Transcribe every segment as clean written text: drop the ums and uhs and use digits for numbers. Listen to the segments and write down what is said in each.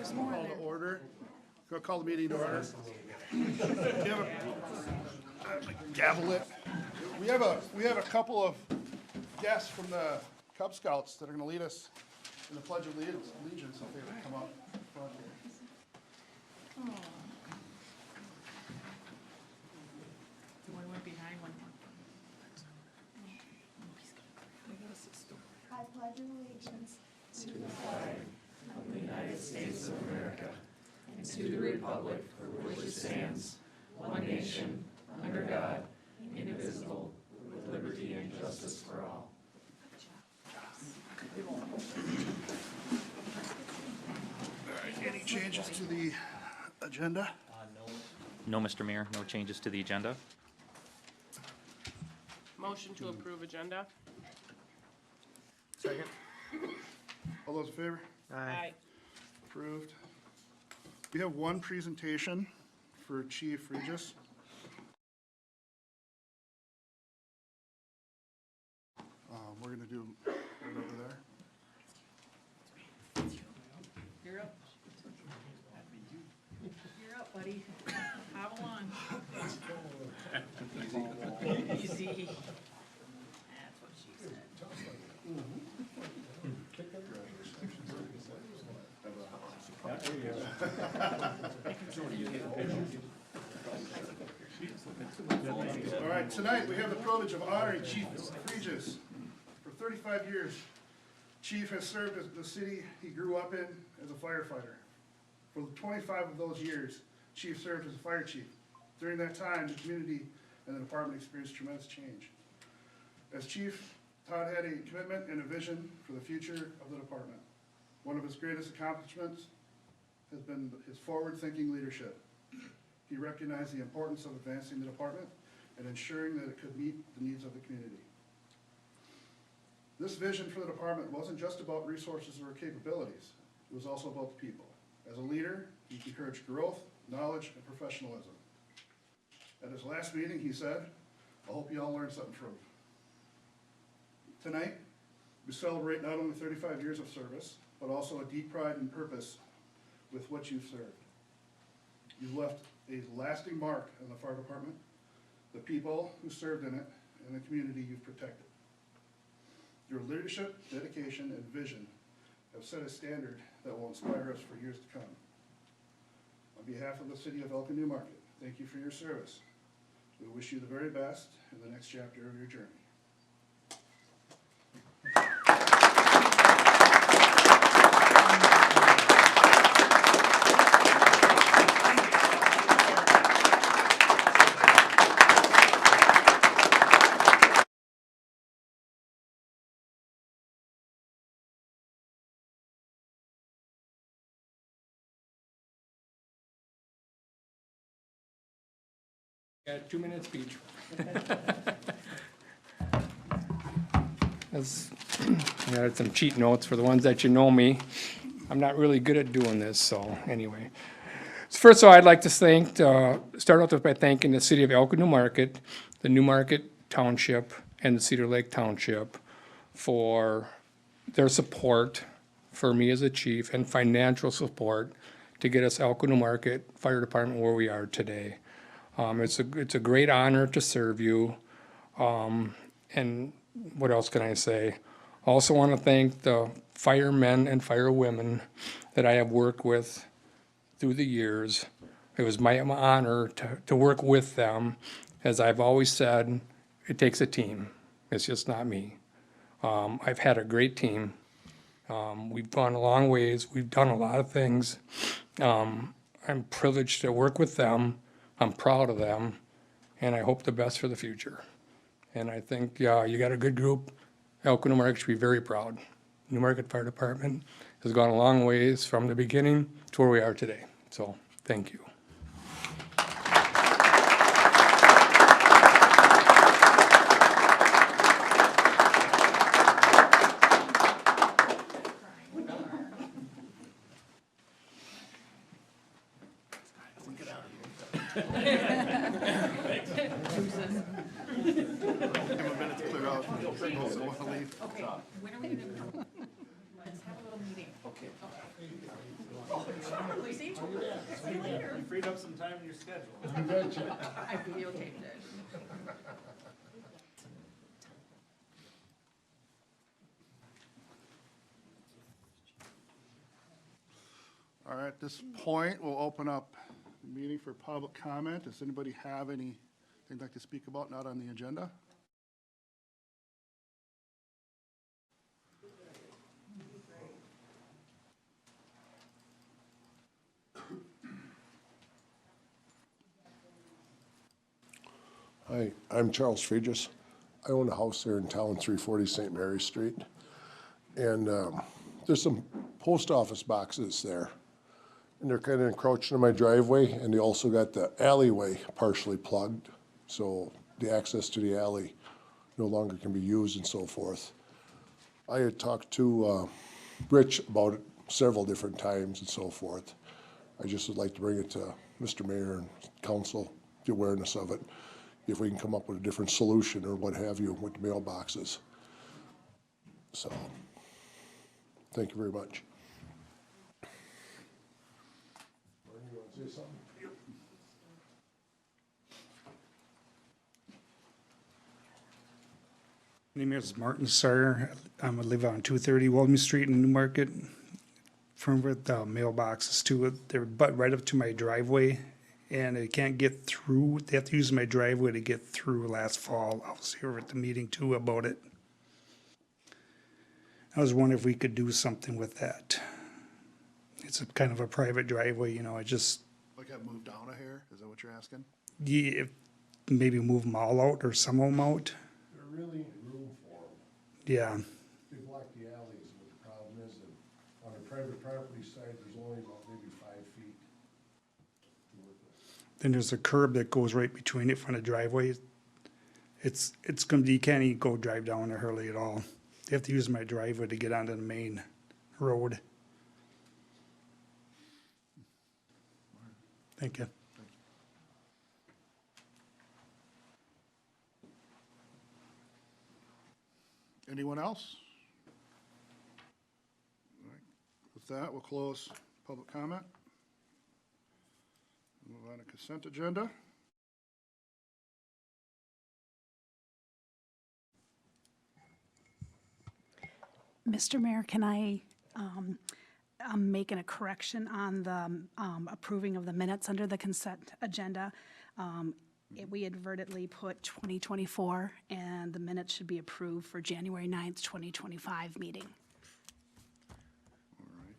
Call to order. Go call the meeting to order. Do you have a gavel it? We have a couple of guests from the Cub Scouts that are going to lead us in the Pledge of Allegiance. If they would come up front here. One went behind, one more. I pledge allegiance to the flag of the United States of America and to the republic for which it stands, one nation, under God, indivisible, with liberty and justice for all. All right, any changes to the agenda? No, Mr. Mayor, no changes to the agenda. Motion to approve agenda? Second. All those in favor? Aye. Approved. We have one presentation for Chief Regis. We're going to do right over there. You're up. You're up, buddy. Hobble on. Easy. That's what she said. All right, tonight we have the privilege of honoring Chief Regis. For 35 years, Chief has served as the city he grew up in as a firefighter. For 25 of those years, Chief served as a fire chief. During that time, the community and the department experienced tremendous change. As chief, Todd had a commitment and a vision for the future of the department. One of his greatest accomplishments has been his forward-thinking leadership. He recognized the importance of advancing the department and ensuring that it could meet the needs of the community. This vision for the department wasn't just about resources or capabilities. It was also about the people. As a leader, he encouraged growth, knowledge, and professionalism. At his last meeting, he said, "I hope you all learned something from me." Tonight, we celebrate not only 35 years of service, but also a deep pride and purpose with what you've served. You've left a lasting mark on the fire department, the people who served in it, and the community you've protected. Your leadership, dedication, and vision have set a standard that will inspire us for years to come. On behalf of the city of Elko New Market, thank you for your service. We wish you the very best in the next chapter of your journey. Got 2 minutes speech. I had some cheat notes for the ones that you know me. I'm not really good at doing this, so anyway. So first of all, I'd like to start out by thanking the city of Elko New Market, the New Market Township, and the Cedar Lake Township for their support for me as a chief and financial support to get us Elko New Market Fire Department where we are today. It's a great honor to serve you. And what else can I say? I also want to thank the firemen and firewomen that I have worked with through the years. It was my honor to work with them. As I've always said, it takes a team. It's just not me. I've had a great team. We've gone a long ways. We've done a lot of things. I'm privileged to work with them. I'm proud of them, and I hope the best for the future. And I think, you got a good group. Elko New Market should be very proud. New Market Fire Department has gone a long ways from the beginning to where we are today. So, thank you. Okay, when are we gonna, let's have a little meeting. Okay. You freed up some time in your schedule. I videotaped it. All right, at this point, we'll open up the meeting for public comment. Does anybody have anything they'd like to speak about not on the agenda? Hi, I'm Charles Fregis. I own a house here in town, 340 St. Mary Street. And there's some post office boxes there. And they're kind of encroaching on my driveway, and they also got the alleyway partially plugged. So the access to the alley no longer can be used and so forth. I had talked to Rich about it several different times and so forth. I just would like to bring it to Mr. Mayor and council, the awareness of it, if we can come up with a different solution or what have you with the mailboxes. So, thank you very much. You want to say something? My name is Martin Sawyer. I live on 230 William Street in Newmarket. From where the mailboxes too, they're but right up to my driveway, and they can't get through. They have to use my driveway to get through. Last fall, I was here at the meeting too about it. I was wondering if we could do something with that. It's a kind of a private driveway, you know. I just Like have moved down a hair? Is that what you're asking? yeah, maybe move them all out or some of them out. There really ain't room for them. Yeah. They block the alleys, what the problem is, and on the private property side, there's only about maybe 5 feet to work with. Then there's a curb that goes right between it from the driveway. It's gonna be, you can't even go drive down there hardly at all. You have to use my driveway to get onto the main road. Thank you. Anyone else? All right. With that, we'll close public comment. Move on to consent agenda. Mr. Mayor, can I'm making a correction on the approving of the minutes under the consent agenda. We advertently put 2024, and the minutes should be approved for January 9th, 2025 meeting. All right.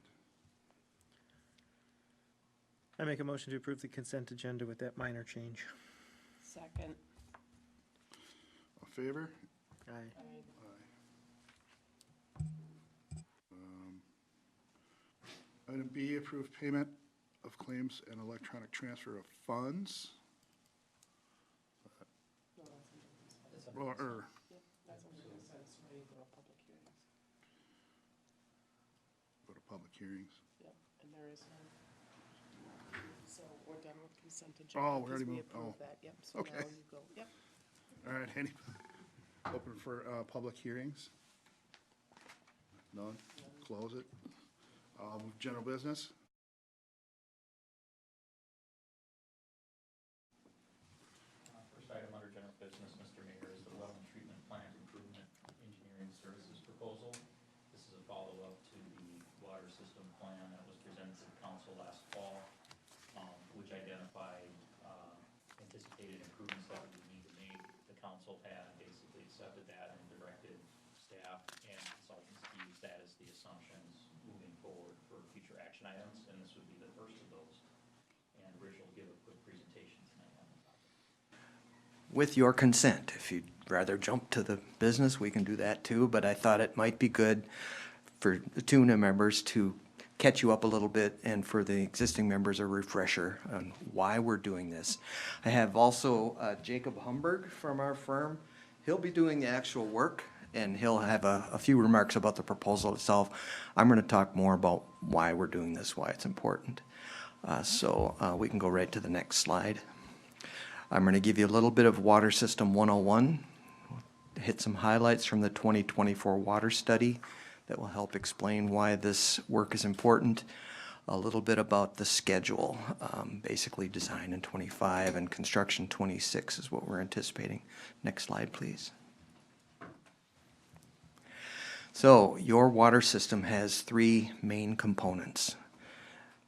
I make a motion to approve the consent agenda with that minor change. Second. All in favor? Aye. Item B, approved payment of claims and electronic transfer of funds. Or, go to public hearings. Yep, and there is none. So we're done with consent agenda. Oh, we already because moved- oh. approved that, yep, so Okay. now you go, yep. All right, any, open for public hearings? None? Close it. General business? First item under general business, Mr. Mayor, is the well and treatment plant improvement engineering services proposal. This is a follow-up to the water system plan that was presented to the council last fall, which identified anticipated improvements that we would need to make. The council had basically accepted that and directed staff and consultants to use that as the assumptions moving forward for future action items, and this would be the first of those. And Rich will give a quick presentation tonight on the topic. With your consent, if you'd rather jump to the business, we can do that too, but I thought it might be good for the two new members to catch you up a little bit, and for the existing members, a refresher on why we're doing this. I have also Jacob Humberg from our firm. He'll be doing the actual work, and he'll have a few remarks about the proposal itself. I'm going to talk more about why we're doing this, why it's important. So we can go right to the next slide. I'm going to give you a little bit of Water System 101, hit some highlights from the 2024 water study that will help explain why this work is important. a little bit about the schedule. Basically design in 25 and construction 26 is what we're anticipating. Next slide, please. So your water system has three main components.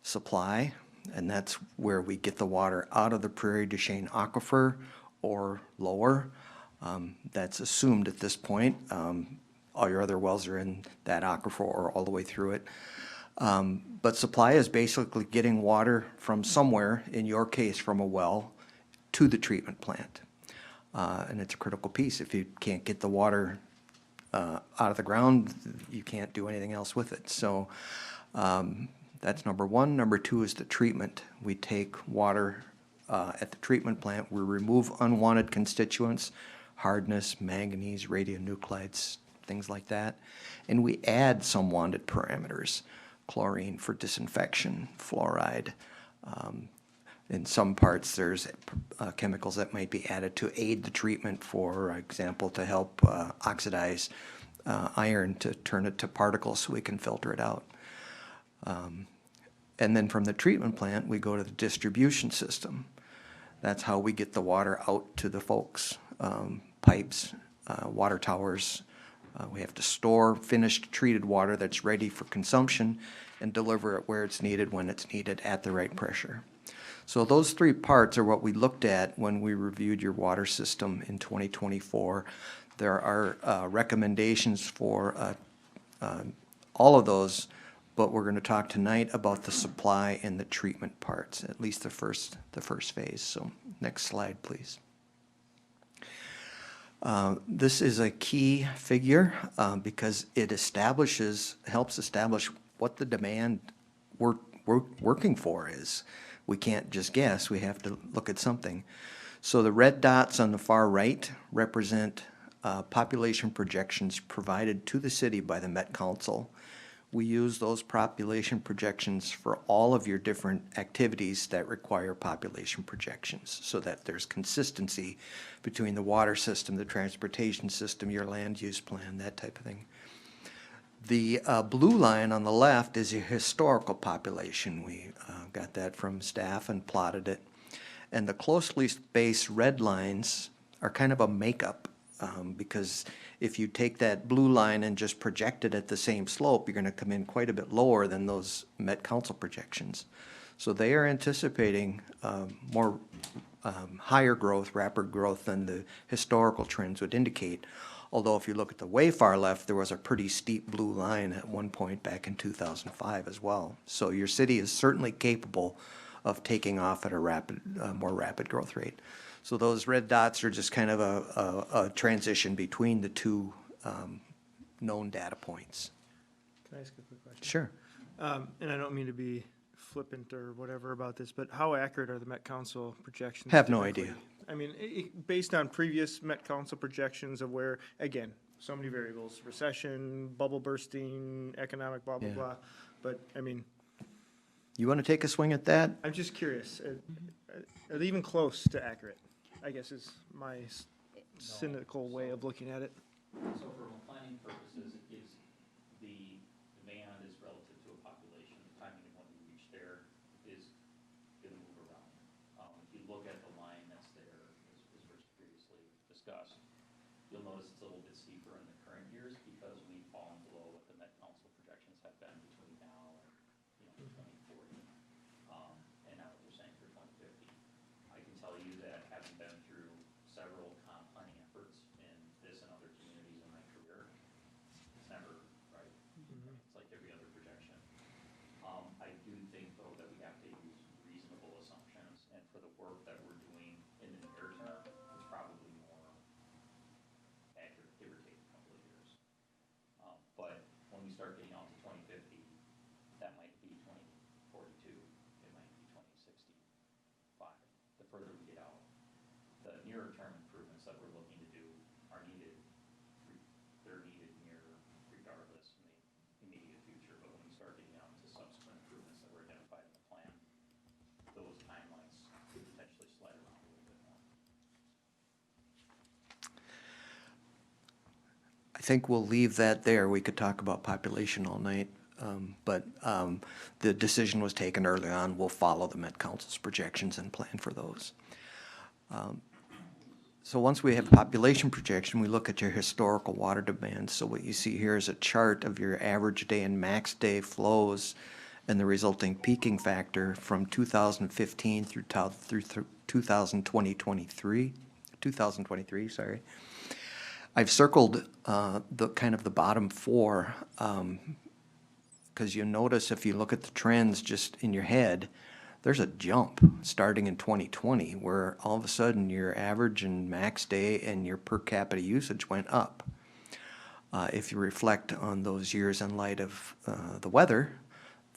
Supply, and that's where we get the water out of the Prairie du Chien aquifer or lower. That's assumed at this point. All your other wells are in that aquifer or all the way through it. But supply is basically getting water from somewhere, in your case from a well, to the treatment plant. And it's a critical piece. If you can't get the water out of the ground, you can't do anything else with it. So that's number one. Number two is the treatment. We take water at the treatment plant. We remove unwanted constituents, hardness, manganese, radionuclides, things like that. And we add some wanted parameters, chlorine for disinfection, fluoride. In some parts, there's chemicals that might be added to aid the treatment, for example, to help oxidize iron to turn it to particles so we can filter it out. And then from the treatment plant, we go to the distribution system. That's how we get the water out to the folks. Pipes, water towers. We have to store finished treated water that's ready for consumption and deliver it where it's needed, when it's needed, at the right pressure. So those three parts are what we looked at when we reviewed your water system in 2024. There are recommendations for all of those, but we're going to talk tonight about the supply and the treatment parts, at least the first phase. So next slide, please. This is a key figure because it helps establish what the demand we're working for is. We can't just guess, we have to look at something. So the red dots on the far right represent population projections provided to the city by the Met Council. We use those population projections for all of your different activities that require population projections, so that there's consistency between the water system, the transportation system, your land use plan, that type of thing. The blue line on the left is your historical population. We got that from staff and plotted it. And the closely spaced red lines are kind of a makeup, because if you take that blue line and just project it at the same slope, you're going to come in quite a bit lower than those Met Council projections. So they are anticipating more higher growth, rapid growth than the historical trends would indicate. Although if you look at the way far left, there was a pretty steep blue line at one point back in 2005 as well. So your city is certainly capable of taking off at a more rapid growth rate. So those red dots are just kind of a transition between the two known data points. Can I ask a quick question? Sure. And I don't mean to be flippant or whatever about this, but how accurate are the Met Council projections? Have no typically? idea. I mean, based on previous Met Council projections of where, again, so many variables, recession, bubble bursting, economic blah, blah, Yeah. blah. But, I mean, You want to take a swing at that? I'm just curious, are they even close to accurate? I guess is my cynical way of looking at it. So for planning purposes, it gives the demand is relative to a population. The timing of when we reach there is going to move around. If you look at the line that's there, as Rich previously discussed, you'll notice it's a little bit steeper in the current years because we've fallen below what the Met Council projections have been between now and 2040, and now what they're saying for 2050. I can tell you that having been through several comp planning efforts in this and other communities in my career, it's never right. It's like every other projection. I do think though that we have to use reasonable assumptions, and for the work that we're doing in the near term, it's probably more accurate, give or take a couple of years. But when we start getting out to 2050, that might be 2042, it might be 2065. The further we get out, the nearer term improvements that we're looking to do are needed. They're needed near regardless in the immediate future. But when we start getting out into subsequent improvements that were identified in the plan, those timelines could potentially slide around a little bit more. I think we'll leave that there. We could talk about population all night. But the decision was taken early on. We'll follow the Met Council's projections and plan for those. So once we have population projection, we look at your historical water demand. So what you see here is a chart of your average day and max day flows and the resulting peaking factor from 2015 through 2023, sorry. I've circled the kind of the bottom four because you notice if you look at the trends just in your head, there's a jump starting in 2020 where all of a sudden your average and max day and your per capita usage went up. If you reflect on those years in light of the weather,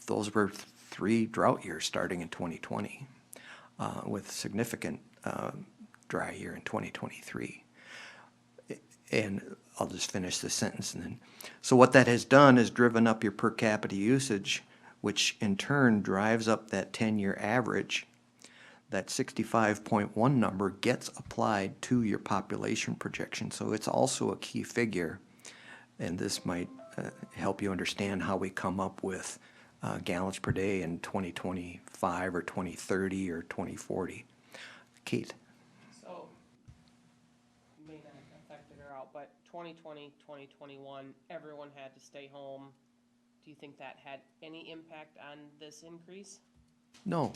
those were 3 drought years starting in 2020 with significant dry year in 2023. And I'll just finish this sentence and then. So what that has done is driven up your per capita usage, which in turn drives up that 10-year average. That 65.1 number gets applied to your population projection. So it's also a key figure. And this might help you understand how we come up with gallons per day in 2025 or 2030 or 2040. Kate? So, may not have affected her out, but 2020, 2021, everyone had to stay home. Do you think that had any impact on this increase? No.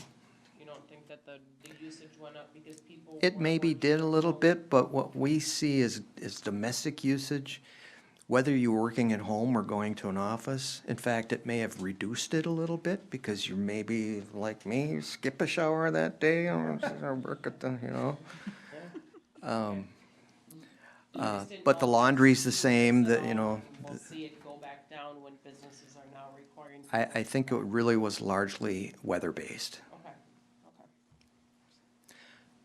You don't think that the usage went up because people? It were maybe working did a from little home? bit, but what we see is domestic usage, whether you're working at home or going to an office. In fact, it may have reduced it a little bit because you're maybe like me, you skip a shower that day or work at the, you know. But the laundry's the same, that, you know. We'll see it go back down when businesses are now requiring. I think it really was largely weather-based. Okay, okay.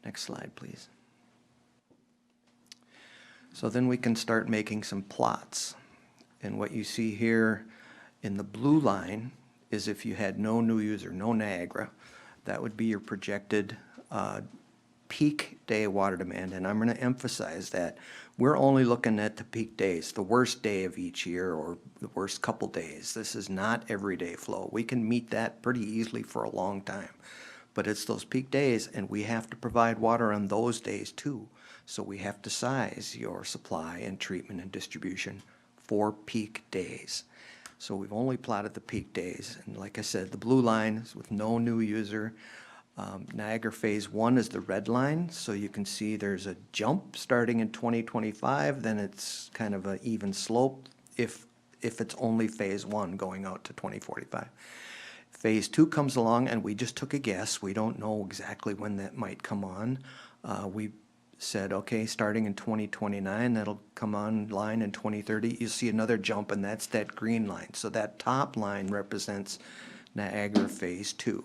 Next slide, please. So then we can start making some plots. And what you see here in the blue line is if you had no new user, no Niagara, that would be your projected peak day water demand. And I'm going to emphasize that we're only looking at the peak days, the worst day of each year or the worst couple days. This is not everyday flow. We can meet that pretty easily for a long time. But it's those peak days, and we have to provide water on those days too. So we have to size your supply and treatment and distribution for peak days. So we've only plotted the peak days. And like I said, the blue line is with no new user. Niagara Phase 1 is the red line. So you can see there's a jump starting in 2025. Then it's kind of an even slope if it's only Phase 1 going out to 2045. Phase 2 comes along, and we just took a guess. We don't know exactly when that might come on. We said, okay, starting in 2029, that'll come online in 2030. You see another jump, and that's that green line. So that top line represents Niagara Phase 2.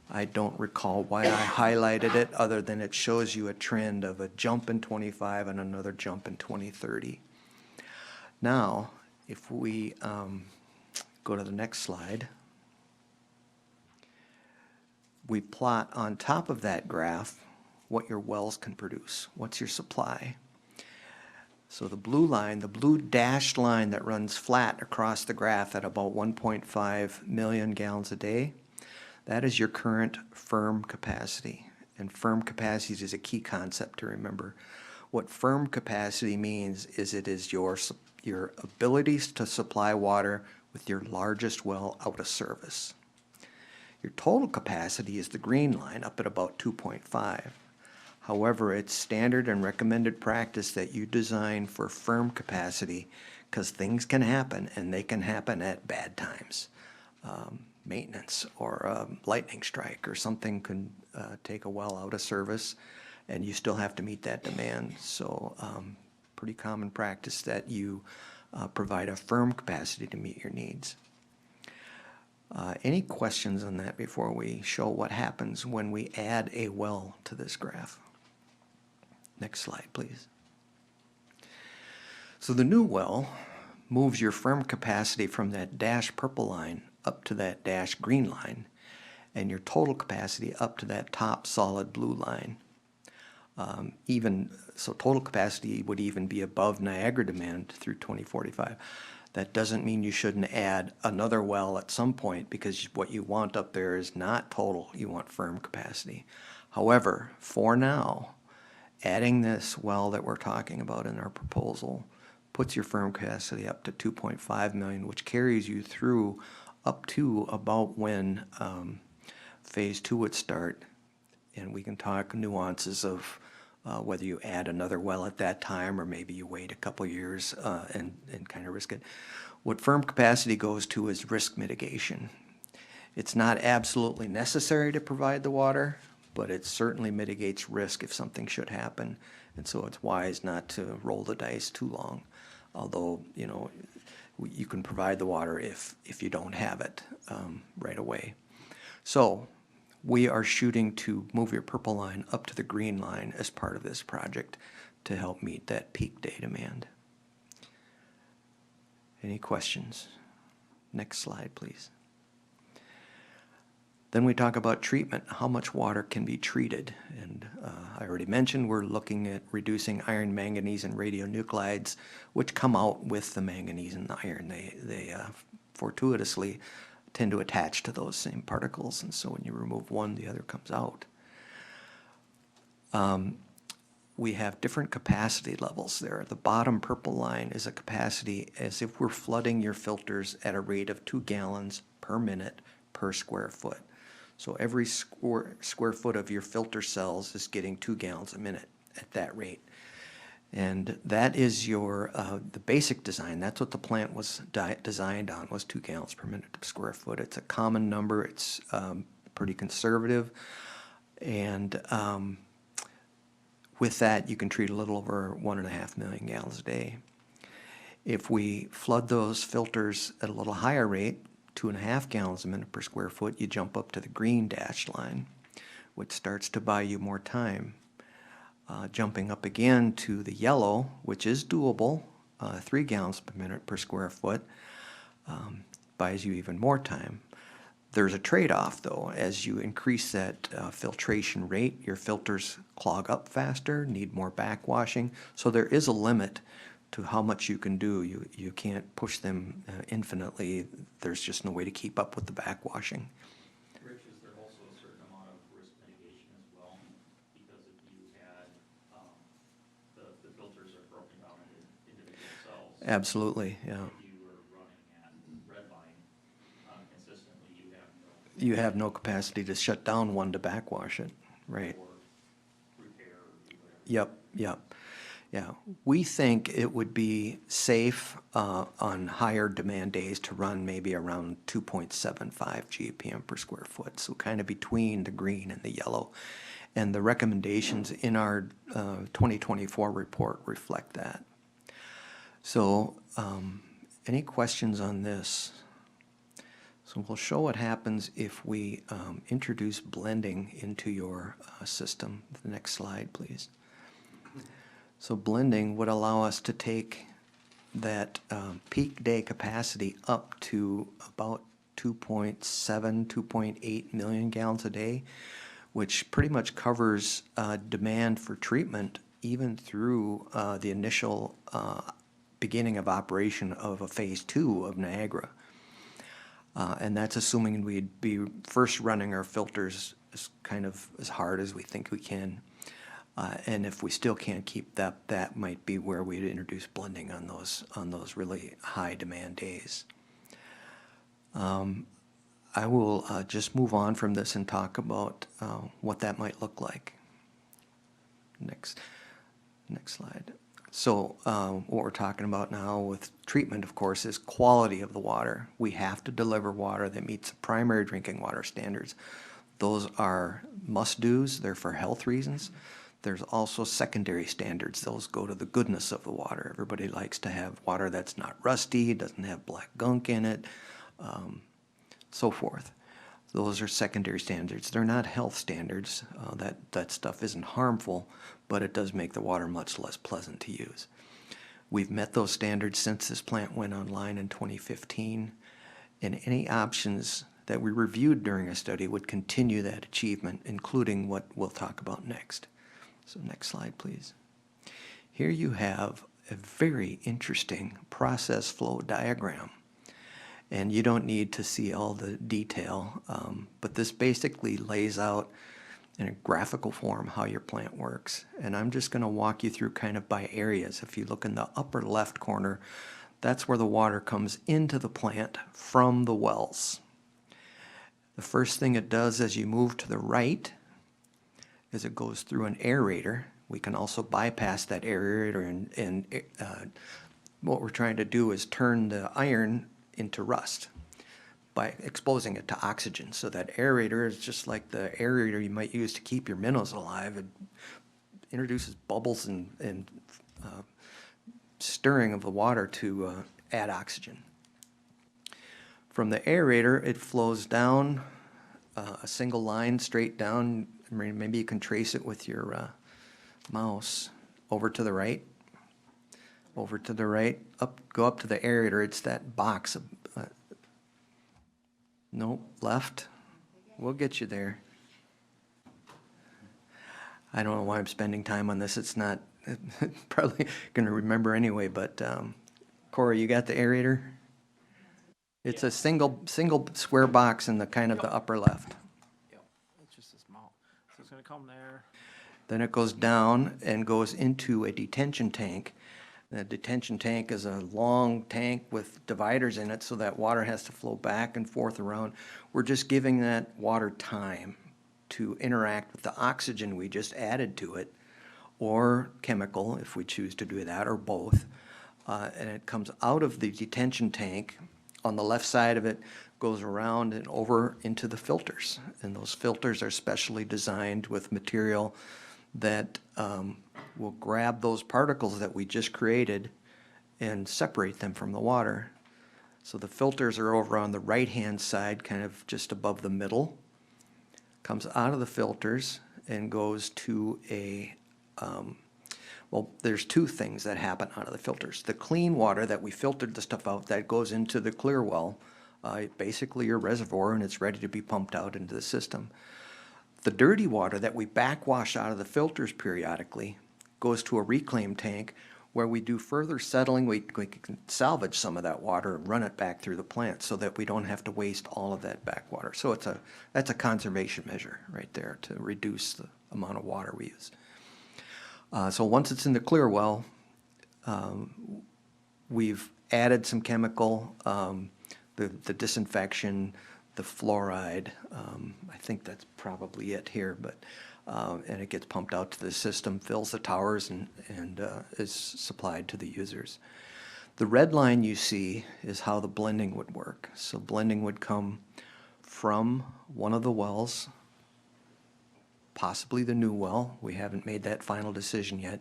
I don't recall why I highlighted it, other than it shows you a trend of a jump in 25 and another jump in 2030. Now, if we go to the next slide, we plot on top of that graph what your wells can produce. What's your supply? So the blue line, the blue dashed line that runs flat across the graph at about 1.5 million gallons a day, that is your current firm capacity. And firm capacity is a key concept to remember. What firm capacity means is it is your abilities to supply water with your largest well out of service. Your total capacity is the green line up at about 2.5. However, it's standard and recommended practice that you design for firm capacity because things can happen, and they can happen at bad times. Maintenance or a lightning strike or something can take a well out of service, and you still have to meet that demand. So pretty common practice that you provide a firm capacity to meet your needs. Any questions on that before we show what happens when we add a well to this graph? Next slide, please. So the new well moves your firm capacity from that dashed purple line up to that dashed green line, and your total capacity up to that top solid blue line. So total capacity would even be above Niagara demand through 2045. That doesn't mean you shouldn't add another well at some point, because what you want up there is not total, you want firm capacity. However, for now, adding this well that we're talking about in our proposal puts your firm capacity up to 2.5 million, which carries you through up to about when phase 2 would start. And we can talk nuances of whether you add another well at that time, or maybe you wait a couple years and kind of risk it. What firm capacity goes to is risk mitigation. It's not absolutely necessary to provide the water, but it certainly mitigates risk if something should happen. And so it's wise not to roll the dice too long. Although, you know, you can provide the water if you don't have it right away. So we are shooting to move your purple line up to the green line as part of this project to help meet that peak day demand. Any questions? Next slide, please. Then we talk about treatment, how much water can be treated. And I already mentioned we're looking at reducing iron, manganese, and radionuclides, which come out with the manganese and the iron. They fortuitously tend to attach to those same particles, and so when you remove one, the other comes out. We have different capacity levels there. The bottom purple line is a capacity as if we're flooding your filters at a rate of 2 gallons per minute per square foot. So every square foot of your filter cells is getting 2 gallons a minute at that rate. And that is your the basic design. That's what the plant was designed on, was 2 gallons per minute per square foot. It's a common number. It's pretty conservative. And with that, you can treat a little over 1.5 million gallons a day. If we flood those filters at a little higher rate, 2.5 gallons a minute per square foot, you jump up to the green dashed line, which starts to buy you more time. Jumping up again to the yellow, which is doable, 3 gallons per minute per square foot, buys you even more time. There's a trade-off, though. As you increase that filtration rate, your filters clog up faster, need more backwashing, so there is a limit to how much you can do. You can't push them infinitely. There's just no way to keep up with the backwashing. Rich, is there also a certain amount of risk mitigation as well? Because if you had, the filters are broken down into individual cells. Absolutely, yeah. If you were running at red line consistently, You have no capacity to shut down one to backwash it, right? or repair or do whatever. Yep. Yeah, we think it would be safe on higher demand days to run maybe around 2.75 GPM per square foot, so kind of between the green and the yellow. And the recommendations in our 2024 report reflect that. So any questions on this? So we'll show what happens if we introduce blending into your system. The next slide, please. So blending would allow us to take that peak day capacity up to about 2.7, 2.8 million gallons a day, which pretty much covers demand for treatment even through the initial beginning of operation of a phase 2 of Niagara. And that's assuming we'd be first running our filters as hard as we think we can. And if we still can't keep that, that might be where we'd introduce blending on those really high demand days. I will just move on from this and talk about what that might look like. Next slide. So what we're talking about now with treatment, of course, is quality of the water. We have to deliver water that meets primary drinking water standards. Those are must-dos. They're for health reasons. There's also secondary standards. Those go to the goodness of the water. Everybody likes to have water that's not rusty, doesn't have black gunk in it, so forth. Those are secondary standards. They're not health standards. That stuff isn't harmful, but it does make the water much less pleasant to use. We've met those standards since this plant went online in 2015, and any options that we reviewed during a study would continue that achievement, including what we'll talk about next. So next slide, please. Here you have a very interesting process flow diagram. And you don't need to see all the detail, but this basically lays out in a graphical form how your plant works. And I'm just going to walk you through kind of by areas. If you look in the upper left corner, that's where the water comes into the plant from the wells. The first thing it does as you move to the right is it goes through an aerator. We can also bypass that aerator, and what we're trying to do is turn the iron into rust by exposing it to oxygen. So that aerator is just like the aerator you might use to keep your minnows alive. It introduces bubbles and stirring of the water to add oxygen. From the aerator, it flows down a single line straight down. Maybe you can trace it with your mouse over to the right. Over to the right, go up to the aerator. It's that box of, no, left. We'll get you there. I don't know why I'm spending time on this. It's not probably going to remember anyway, but Corey, you got the aerator? It's a single square box in the kind of the upper left. Yep, it's just a small, so it's gonna come there. Then it goes down and goes into a detention tank. The detention tank is a long tank with dividers in it, so that water has to flow back and forth around. We're just giving that water time to interact with the oxygen we just added to it, or chemical, if we choose to do that, or both. And it comes out of the detention tank. On the left side of it, goes around and over into the filters. And those filters are specially designed with material that will grab those particles that we just created and separate them from the water. So the filters are over on the right-hand side, kind of just above the middle. Comes out of the filters and goes to a, well, there's two things that happen out of the filters. The clean water that we filtered the stuff out, that goes into the clear well, basically your reservoir, and it's ready to be pumped out into the system. The dirty water that we backwash out of the filters periodically goes to a reclaim tank where we do further settling. We can salvage some of that water and run it back through the plant so that we don't have to waste all of that backwater. So that's a conservation measure right there to reduce the amount of water we use. So once it's in the clear well, we've added some chemical, the disinfection, the fluoride. I think that's probably it here, but and it gets pumped out to the system, fills the towers, and is supplied to the users. The red line you see is how the blending would work. So blending would come from one of the wells, possibly the new well. We haven't made that final decision yet.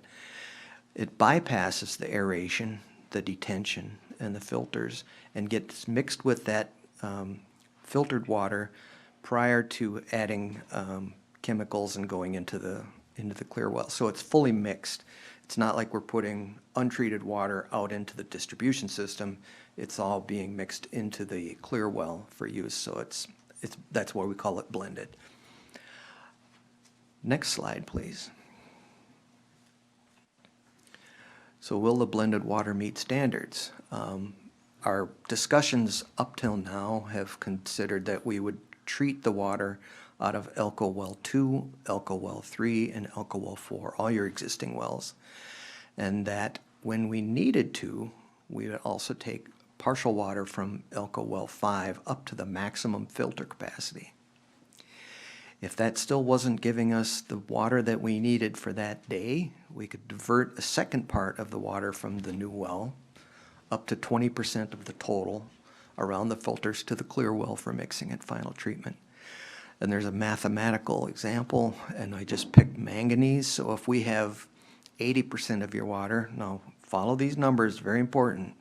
It bypasses the aeration, the detention, and the filters, and gets mixed with that filtered water prior to adding chemicals and going into the clear well. So it's fully mixed. It's not like we're putting untreated water out into the distribution system. It's all being mixed into the clear well for use. So that's why we call it blended. Next slide, please. So will the blended water meet standards? Our discussions up till now have considered that we would treat the water out of Elko Well 2, Elko Well 3, and Elko Well 4, all your existing wells. And that when we needed to, we would also take partial water from Elko Well 5 up to the maximum filter capacity. If that still wasn't giving us the water that we needed for that day, we could divert a second part of the water from the new well up to 20% of the total around the filters to the clear well for mixing and final treatment. And there's a mathematical example, and I just picked manganese. So if we have 80% of your water, now follow these numbers, very important.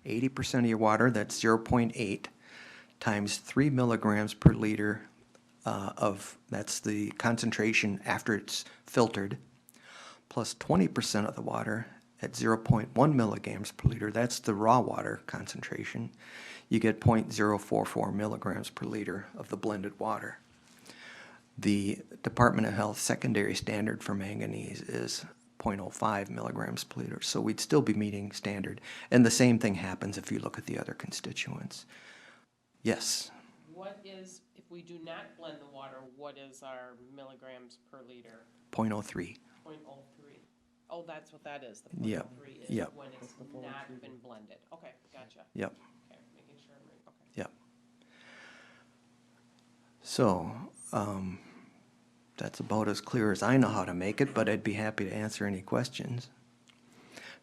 80% of your water, that's 0.8 times 3 milligrams per liter that's the concentration after it's filtered, plus 20% of the water at 0.1 milligrams per liter, that's the raw water concentration, you get 0.044 milligrams per liter of the blended water. The Department of Health secondary standard for manganese is 0.05 milligrams per liter. So we'd still be meeting standard. And the same thing happens if you look at the other constituents. Yes? What is, if we do not blend the water, what is our milligrams per liter? 0.03. 0.03. Oh, that's what that is, the Yep, 0.03 is yep. when it's not been blended. Okay, gotcha. Yep. Okay, making sure I'm right, okay. Yep. So, that's about as clear as I know how to make it, but I'd be happy to answer any questions.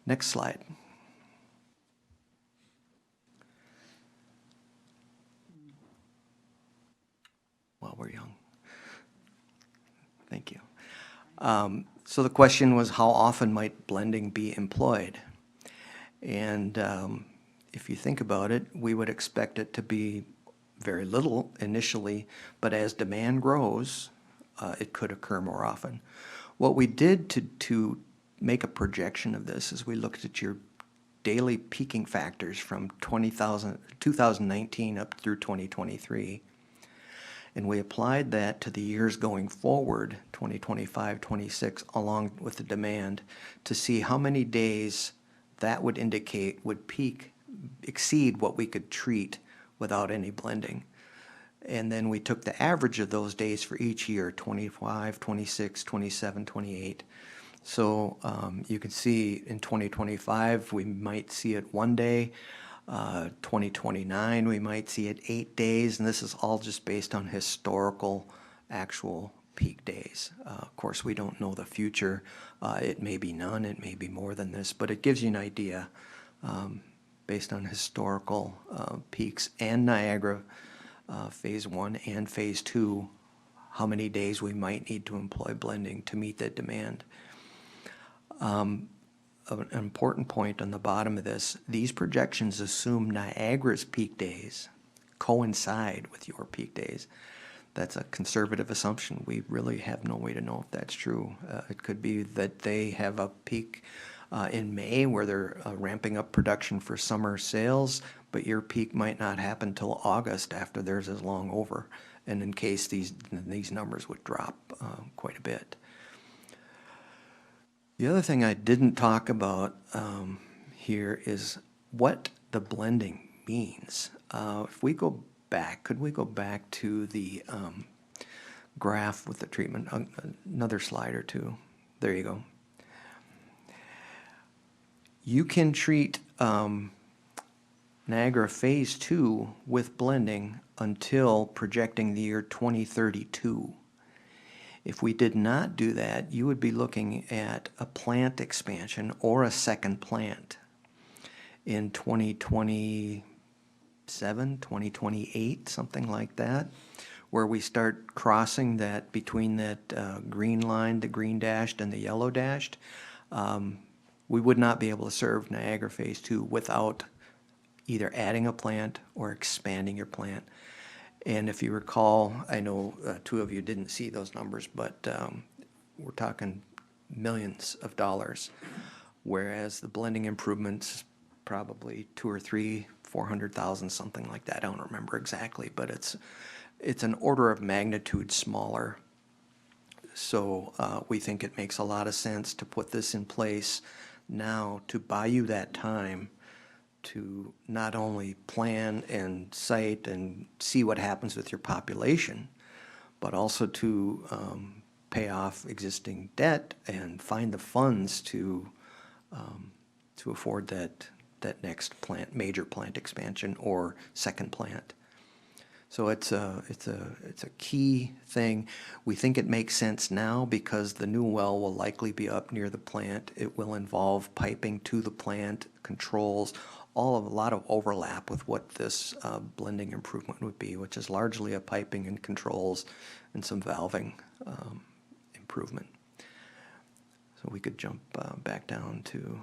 Next slide. Well, we're young. Thank you. So the question was, how often might blending be employed? And if you think about it, we would expect it to be very little initially, but as demand grows, it could occur more often. What we did to make a projection of this is we looked at your daily peaking factors from 2019 up through 2023. And we applied that to the years going forward, 2025, 26, along with the demand, to see how many days that would indicate would exceed what we could treat without any blending. And then we took the average of those days for each year, 25, 26, 27, 28. So you can see in 2025, we might see it 1 day. 2029, we might see it 8 days, and this is all just based on historical actual peak days. Of course, we don't know the future. It may be none, it may be more than this, but it gives you an idea based on historical peaks and Niagara Phase 1 and Phase 2, how many days we might need to employ blending to meet that demand. An important point on the bottom of this, these projections assume Niagara's peak days coincide with your peak days. That's a conservative assumption. We really have no way to know if that's true. It could be that they have a peak in May where they're ramping up production for summer sales, but your peak might not happen till August after theirs is long over. And in case these numbers would drop quite a bit. The other thing I didn't talk about here is what the blending means. If we go back, could we go back to the graph with the treatment? Another slide or two. There you go. You can treat Niagara Phase 2 with blending until projecting the year 2032. If we did not do that, you would be looking at a plant expansion or a second plant in 2027, 2028, something like that, where we start crossing that between that green line, the green dashed, and the yellow dashed. We would not be able to serve Niagara Phase 2 without either adding a plant or expanding your plant. And if you recall, I know two of you didn't see those numbers, but we're talking millions of dollars, whereas the blending improvements probably 2 or 3, 400,000, something like that. I don't remember exactly, but it's an order of magnitude smaller. So we think it makes a lot of sense to put this in place now to buy you that time to not only plan and site and see what happens with your population, but also to pay off existing debt and find the funds to afford that next major plant expansion or second plant. So it's a key thing. We think it makes sense now because the new well will likely be up near the plant. It will involve piping to the plant, controls, a lot of overlap with what this blending improvement would be, which is largely a piping and controls and some valving improvement. So we could jump back down to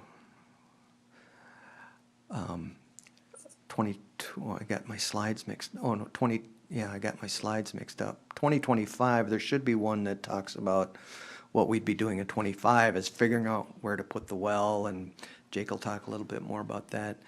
22. Oh, I got my slides mixed. Oh no, 20. Yeah, I got my slides mixed up. 2025. There should be one that talks about what we'd be doing at 25 is figuring out where to put the well, and Jake will talk a little bit more about that.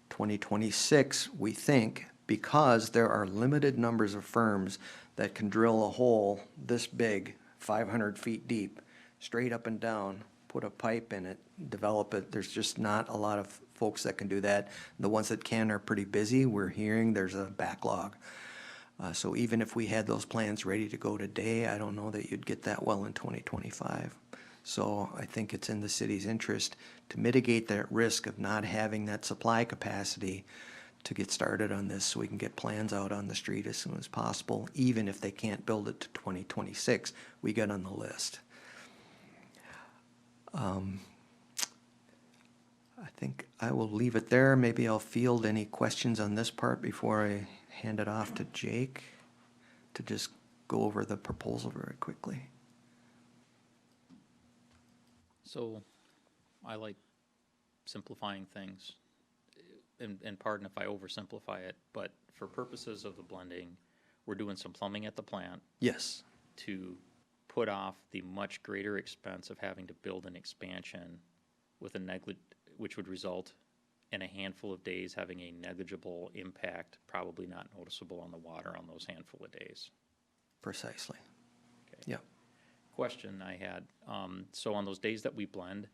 2026, we think, because there are limited numbers of firms that can drill a hole this big, 500 feet deep, straight up and down, put put a pipe in it, develop it. There's just not a lot of folks that can do that. The ones that can are pretty busy. We're hearing there's a backlog. So even if we had those plans ready to go today, I don't know that you'd get that well in 2025. So I think it's in the city's interest to mitigate that risk of not having that supply capacity to get started on this, so we can get plans out on the street as soon as possible. Even if they can't build it to 2026, we get on the list. I think I will leave it there. Maybe I'll field any questions on this part before I hand it off to Jake to just go over the proposal very quickly. So I like simplifying things, and pardon if I oversimplify it, but for purposes of the blending, we're doing some plumbing at the plant Yes, to put off the much greater expense of having to build an expansion with which would result in a handful of days having a negligible impact, probably not noticeable on the water on those handful of days. precisely. Okay. Yep. Question I had, so on those days that we blend,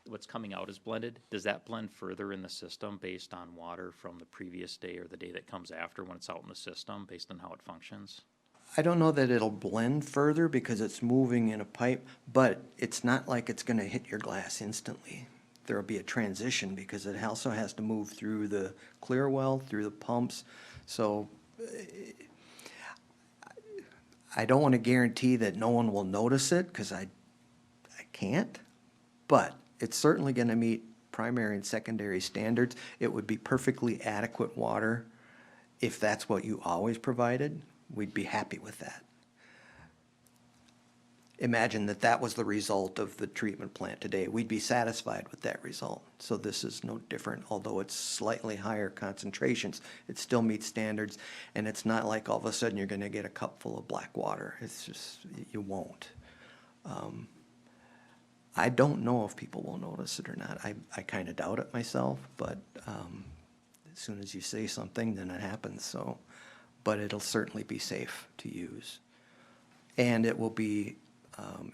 what's coming out is blended, does that blend further in the system based on water from the previous day or the day that comes after when it's out in the system, based on how it functions? I don't know that it'll blend further because it's moving in a pipe, but it's not like it's gonna hit your glass instantly. There'll be a transition because it also has to move through the clear well, through the pumps. So I don't want to guarantee that no one will notice it because I can't, but it's certainly going to meet primary and secondary standards. It would be perfectly adequate water. If that's what you always provided, we'd be happy with that. Imagine that that was the result of the treatment plant today. We'd be satisfied with that result. So this is no different, although it's slightly higher concentrations. It still meets standards, and it's not like all of a sudden you're gonna get a cup full of black water. It's just, you won't. I don't know if people will notice it or not. I kind of doubt it myself, but as soon as you say something, then it happens, so. But it'll certainly be safe to use. And it will be,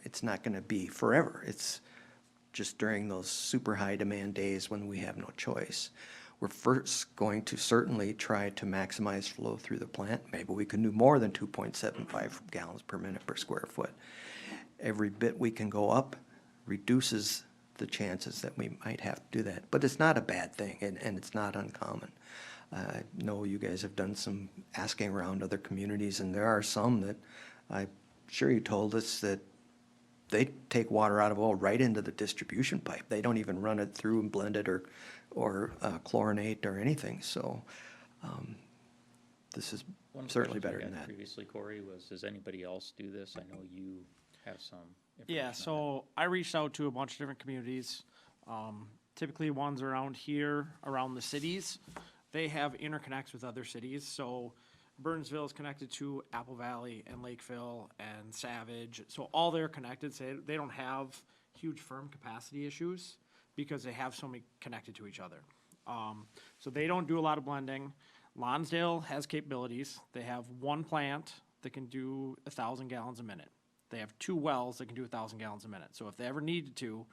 it's not gonna be forever. It's just during those super high demand days when we have no choice. We're first going to certainly try to maximize flow through the plant. Maybe we can do more than 2.75 gallons per minute per square foot. Every bit we can go up reduces the chances that we might have to do that. But it's not a bad thing, and it's not uncommon. I know you guys have done some asking around other communities, and there are some that I'm sure you told us that they take water out of oil right into the distribution pipe. They don't even run it through and blend it or chlorinate or anything. So this is One of the certainly questions better we than had that. Previously, Corey, was, does anybody else do this? I know you have some information Yeah, on so I reached out to a bunch of different communities, typically ones around here, around the cities. They have interconnects with other cities, so Burnsville is connected to Apple Valley and Lakeville and Savage, so all they're connected, so they don't have huge firm capacity issues because they have so many connected to each other. So they don't do a lot of blending. Lonsdale has capabilities. They have one plant that can do 1,000 gallons a minute. They have 2 wells that can do 1,000 gallons a minute. So if they ever needed to,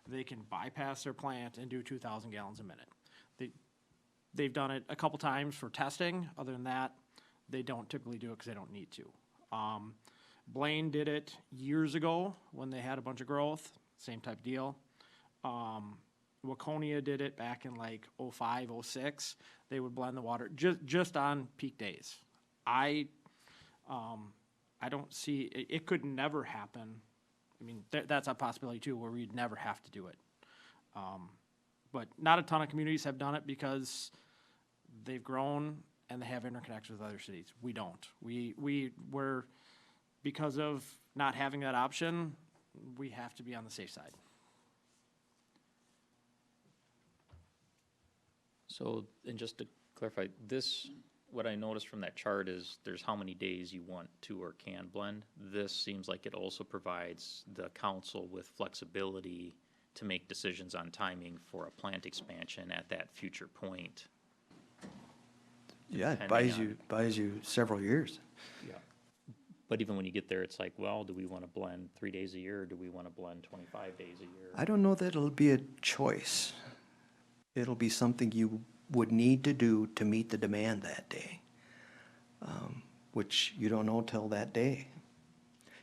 they can bypass their plant and do 2,000 gallons a minute. They've done it a couple times for testing. Other than that, they don't typically do it because they don't need to. Blaine did it years ago when they had a bunch of growth, same type of deal. Waconia did it back in like 05, 06. They would blend the water just on peak days. I don't see, it could never happen. I mean, that's a possibility too, where we'd never have to do it. But not a ton of communities have done it because they've grown and they have interconnections with other cities. We don't. We're, because of not having that option, we have to be on the safe side. So, and just to clarify, this, what I noticed from that chart is there's how many days you want to or can blend. This seems like it also provides the council with flexibility to make decisions on timing for a plant expansion at that future point. Yeah, it Depending on- buys you several years. Yeah. But even when you get there, it's like, well, do we want to blend 3 days a year, or do we want to blend 25 days a year? I don't know that it'll be a choice. It'll be something you would need to do to meet the demand that day, which you don't know till that day.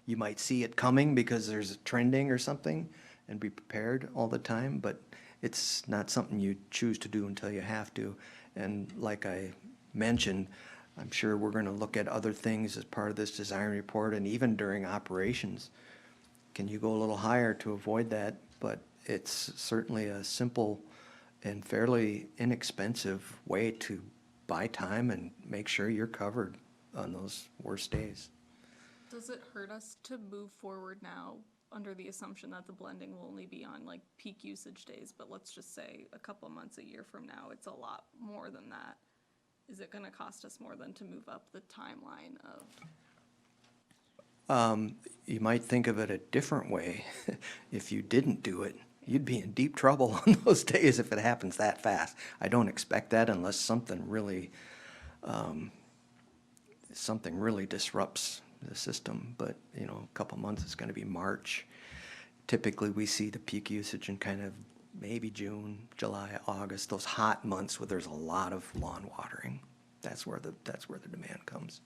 You might see it coming because there's a trending or something and be prepared all the time, but it's not something you choose to do until you have to. And like I mentioned, I'm sure we're gonna look at other things as part of this design report and even during operations. Can you go a little higher to avoid that? But it's certainly a simple and fairly inexpensive way to buy time and make sure you're covered on those worst days. Does it hurt us to move forward now under the assumption that the blending will only be on like peak usage days, but let's just say a couple months, a year from now, it's a lot more than that? Is it gonna cost us more than to move up the timeline of? You might think of it a different way. If you didn't do it, you'd be in deep trouble on those days if it happens that fast. I don't expect that unless something really disrupts the system. But, you know, a couple months is going to be March. Typically, we see the peak usage in kind of maybe June, July, August, those hot months where there's a lot of lawn watering. That's where the demand comes.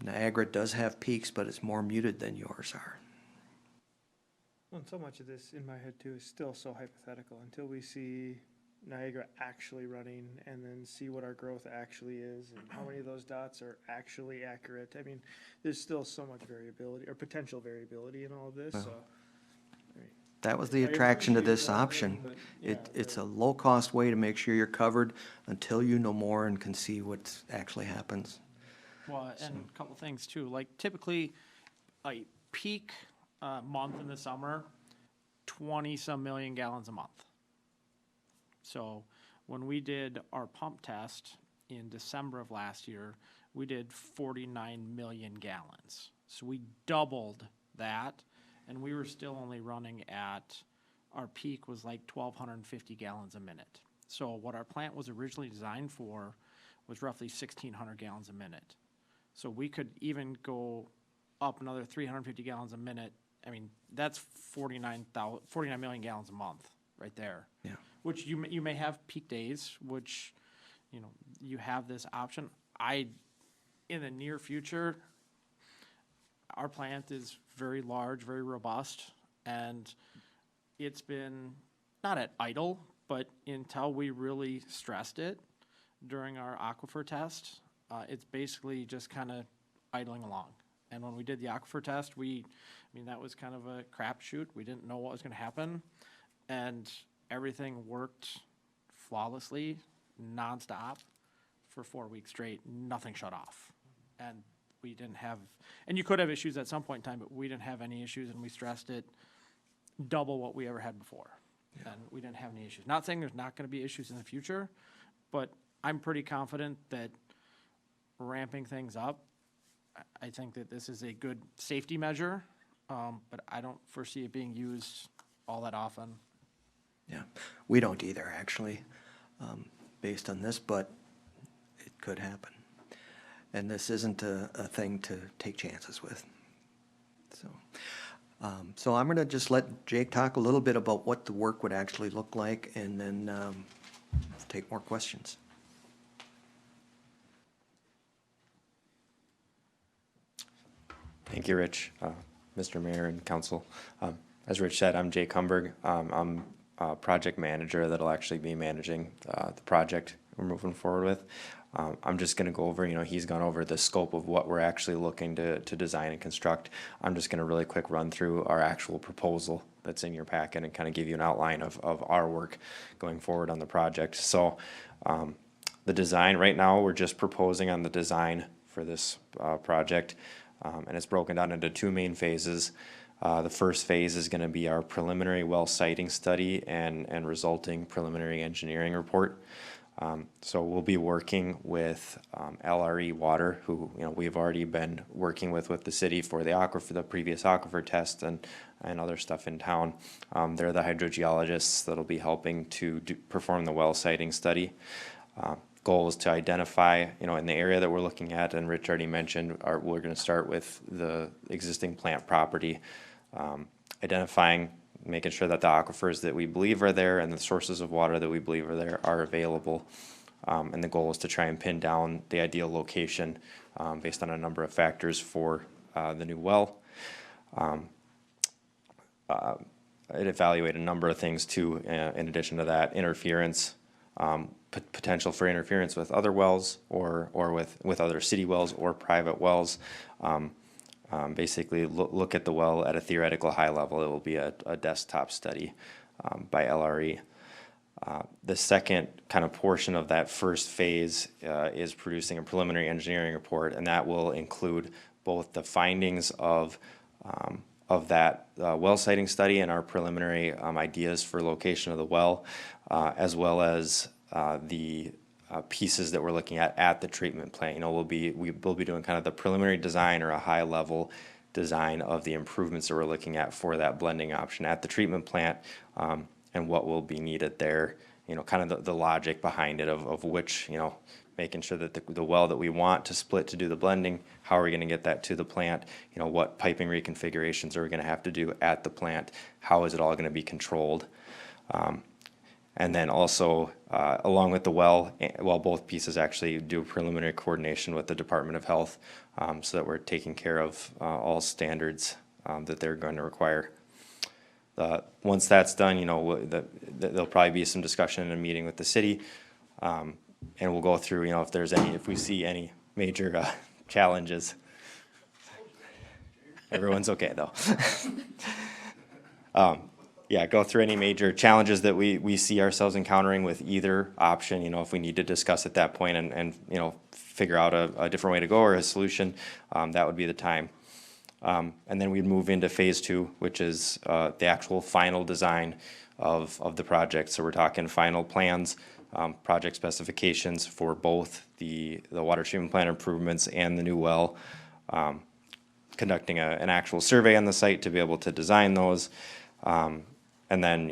Niagara does have peaks, but it's more muted than yours are. Well, and so much of this in my head too is still so hypothetical until we see Niagara actually running and then see what our growth actually is and how many of those dots are actually accurate. I mean, there's still so much variability or potential variability in all of this, so. I mean, That was the I attraction to appreciate this that, option. but, yeah, It's a low-cost way to make sure you're covered until you know more and can see what actually happens. Well, and a couple things too, like typically a peak month in the summer, 20-some million gallons a month. So when we did our pump test in December of last year, we did 49 million gallons. So we doubled that, and we were still only running at, our peak was like 1,250 gallons a minute. So what our plant was originally designed for was roughly 1,600 gallons a minute. So we could even go up another 350 gallons a minute. I mean, that's 49 million gallons a month right there. Yeah. Which you may have peak days, which, you know, you have this option. In the near future, our plant is very large, very robust, and it's been not at idle, but until we really stressed it during our aquifer test, it's basically just kind of idling along. And when we did the aquifer test, that was kind of a crapshoot. We didn't know what was going to happen, and everything worked flawlessly, nonstop, for 4 weeks straight. Nothing shut off, and we didn't have. And you could have issues at some point in time, but we didn't have any issues, and we stressed it double what we ever had before, and we didn't have any issues. Not saying there's not going to be issues in the future, but I'm pretty confident that ramping things up, I think that this is a good safety measure, but I don't foresee it being used all that often. Yeah, we don't either, actually, based on this, but it could happen. And this isn't a thing to take chances with. So I'm gonna just let Jake talk a little bit about what the work would actually look like, and then take more questions. Thank you, Rich, Mr. Mayor and Council. As Rich said, I'm Jake Humberg. I'm a project manager that'll actually be managing the project we're moving forward with. I'm just going to go over, he's gone over the scope of what we're actually looking to design and construct. I'm just going to really quick run through our actual proposal that's in your packet and kind of give you an outline of our work going forward on the project. So the design, right now, we're just proposing on the design for this project. And it's broken down into two main phases. The first phase is going to be our preliminary well siting study and resulting preliminary engineering report. So we'll be working with LRE Water, who we've already been working with the city for the previous aquifer test and other stuff in town. They're the hydrogeologists that'll be helping to perform the well siting study. Goal is to identify, in the area that we're looking at, and Rich already mentioned, we're gonna start with the existing plant property. Identifying, making sure that the aquifers that we believe are there and the sources of water that we believe are there are available. And the goal is to try and pin down the ideal location, based on a number of factors for, the new well. I'd evaluate a number of things too, in addition to that, interference, potential for interference with other wells or with other city wells or private wells. Basically look at the well at a theoretical high level. It will be a desktop study by LRE. The second kind of portion of that first phase is producing a preliminary engineering report, and that will include both the findings of that well siting study and our preliminary ideas for location of the well, as well as the pieces that we're looking at the treatment plant. We will be doing kind of the preliminary design or a high level design of the improvements that we're looking at for that blending option at the treatment plant, and what will be needed there. Kind of the logic behind it of which, making sure that the well that we want to split to do the blending, how are we going to get that to the plant? What piping reconfigurations are we going to have to do at the plant? How is it all going to be controlled? And then also, along with the well, both pieces actually do preliminary coordination with the Department of Health, so that we're taking care of all standards that they're going to require. Once that's done, there'll probably be some discussion in a meeting with the city, and we'll go through, if we see any major challenges. Everyone's okay though. Go through any major challenges that we see ourselves encountering with either option. If we need to discuss at that point and figure out a different way to go or a solution, that would be the time. And then we'd move into phase 2, which is the actual final design of the project. So we're talking final plans, project specifications for both the water treatment plant improvements and the new well, conducting an actual survey on the site to be able to design those. And then,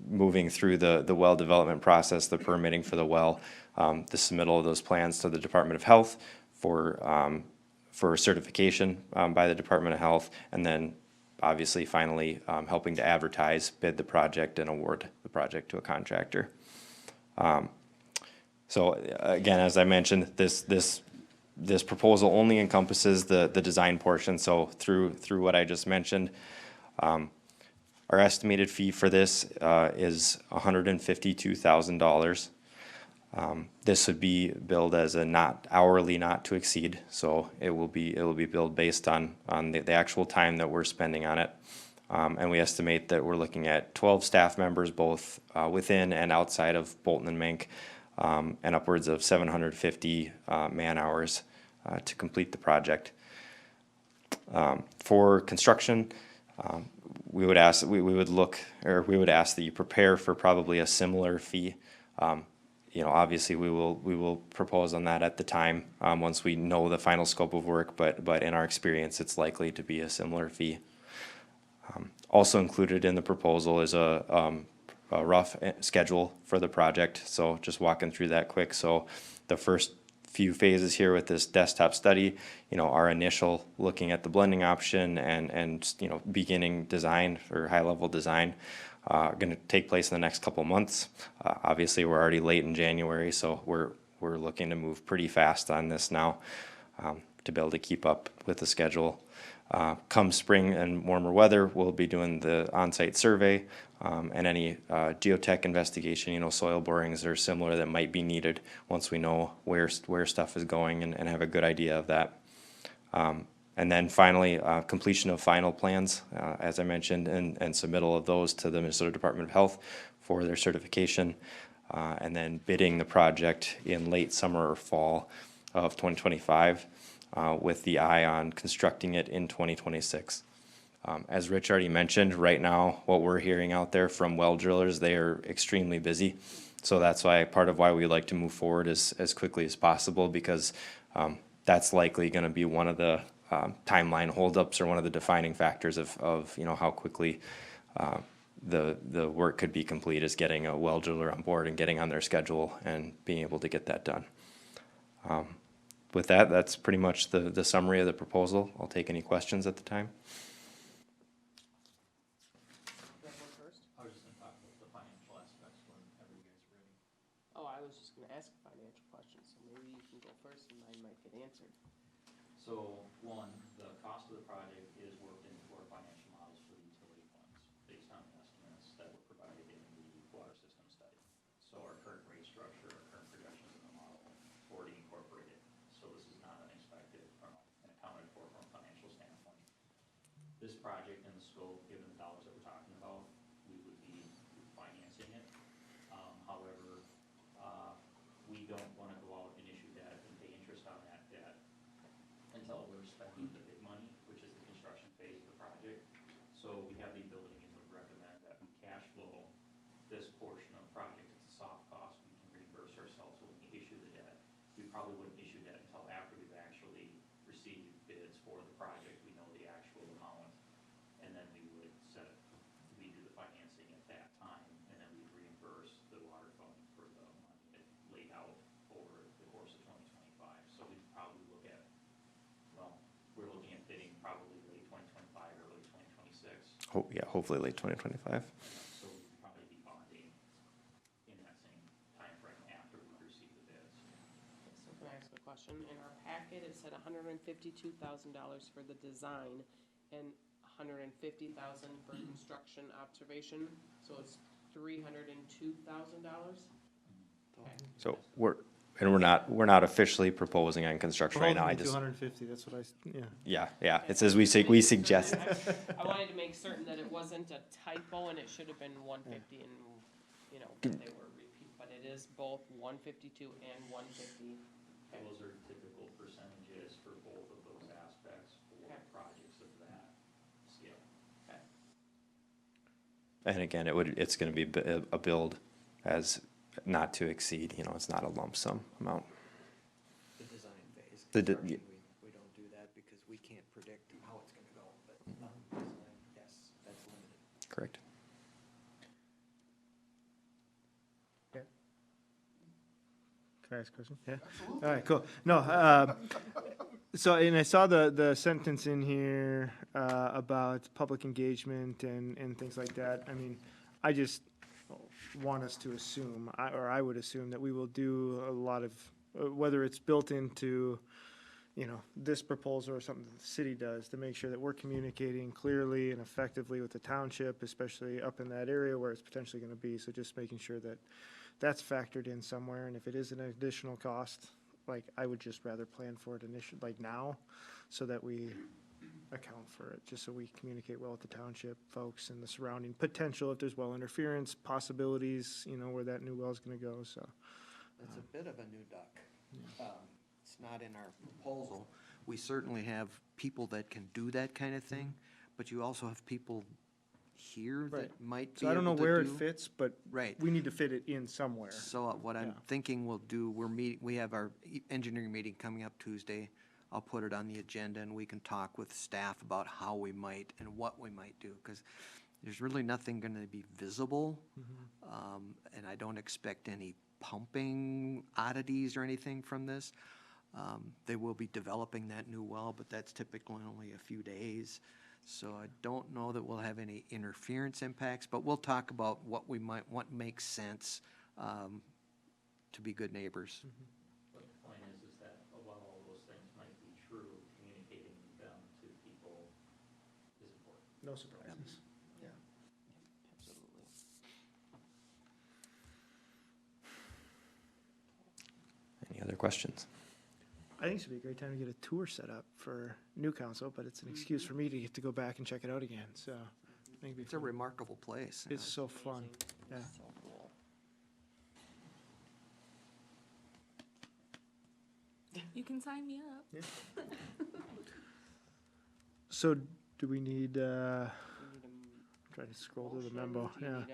moving through the well development process, the permitting for the well, the submittal of those plans to the Department of Health for certification by the Department of Health, and then obviously finally helping to advertise, bid the project, and award the project to a contractor. So again, as I mentioned, this proposal only encompasses the design portion. So through what I just mentioned, our estimated fee for this is $152,000. This would be billed as a not to exceed, so it will be billed based on the actual time that we're spending on it. And we estimate that we're looking at 12 staff members, both within and outside of Bolton and Mink, and upwards of 750 man hours to complete the project. For construction, we would ask that we would ask that you prepare for probably a similar fee. Obviously we will propose on that at the time, once we know the final scope of work, but in our experience, it's likely to be a similar fee. Also included in the proposal is a rough schedule for the project. So just walking through that quick. So the first few phases here with this desktop study, our initial looking at the blending option and beginning design or high level design are going to take place in the next couple months. Obviously we're already late in January, so we're looking to move pretty fast on this now, to be able to keep up with the schedule. Come spring and warmer weather, we'll be doing the on-site survey, and any geotech investigation, soil borings or similar that might be needed once we know where stuff is going and have a good idea of that. And then finally, completion of final plans, as I mentioned, and submittal of those to the Minnesota Department of Health for their certification, and then bidding the project in late summer or fall of 2025, with the eye on constructing it in 2026. As Rich already mentioned, right now, what we're hearing out there from well drillers, they are extremely busy. So that's part of why we like to move forward as quickly as possible, because that's likely going to be one of the timeline holdups or one of the defining factors of how quickly the work could be complete is getting a well driller on board and getting on their schedule and being able to get that done. With that, that's pretty much the summary of the proposal. I'll take any questions at the time. You have one first? I was just gonna talk about the financial aspects whenever you guys are ready. Oh, I was just gonna ask a financial question, so maybe you can go first and mine might get answered. So, one, the cost of the project is worked into our financial models for the utility funds, based on the estimates that were provided in the water system study. So our current rate structure, our current projections in the model already incorporated. So this is not unexpected from and accounted for from a financial standpoint. This project and the scope, given the dollars that we're talking about, we would be financing it. However, we don't wanna go out and issue debt and pay interest on that debt until we're spending the big money, which is the construction phase of the project. So we have the ability and would recommend that we cash flow this portion of the project. It's a soft cost. We can reimburse ourselves when we issue the debt. We probably wouldn't issue debt until after we've actually received bids for the project. We know the actual amount. And then we would we do the financing at that time, and then we reimburse the water fund for the money that laid out over the course of 2025. So we'd probably look at, well, we're looking at bidding probably late 2025 or early 2026. Yeah, hopefully late 2025. So we'd probably be bonding in that same timeframe after we receive the bids. So can I ask a question? In our packet, it said $152,000 for the design and $150,000 for construction observation, so it's $302,000? So we're not officially proposing on construction right now. I just, 250, that's what yeah, it says we suggest. I wanted to make certain that it wasn't a typo and it should have been 150 and, you know, they were repeat, but it is both 152 and 150. Those are typical percentages for both of those aspects for projects of that scale. And again, it's going to be a build as not to exceed, it's not a lump sum amount. The design phase. Construction, We don't do that because we can't predict how it's gonna go, but, design, yes, that's limited. Correct. Can I ask a question? Yeah? All right, cool. No, so, and I saw the sentence in here, about public engagement and things like that. I mean, I just want us to assume, I would assume that we will do a lot of, whether it's built into, this proposal or something that the city does, to make sure that we're communicating clearly and effectively with the township, especially up in that area where it's potentially gonna be. So just making sure that that's factored in somewhere, and if it is an additional cost, like, I would just rather plan for it initially, like now, so that we account for it, just so we communicate well with the township folks and the surrounding potential, if there's well interference, possibilities, where that new well is gonna go, so. It's a bit of a new duck. It's not in our proposal. We certainly have people that can do that kind of thing, but you also have people here Right. that might be So I don't know able to where it do- fits, but Right. we need to fit it in somewhere. So what I'm Yeah. thinking we'll do, we have our engineering meeting coming up Tuesday. I'll put it on the agenda and we can talk with staff about how we might and what we might do, because there's really nothing gonna be visible. And I don't expect any pumping oddities or anything from this. They will be developing that new well, but that's typically only a few days. So I don't know that we'll have any interference impacts, but we'll talk about what makes sense, to be good neighbors. But the point is that while all those things might be true, communicating them to people is important. No surprises. Yeah. Absolutely. Any other questions? I think it should be a great time to get a tour set up for new council, but it's an excuse for me to get to go back and check it out again, so. I think it'd be It's a fun. remarkable place. It's so fun, yeah. So cool. You can sign me up. So do we need, We need a try to scroll to the motion. memo, Do you yeah. need,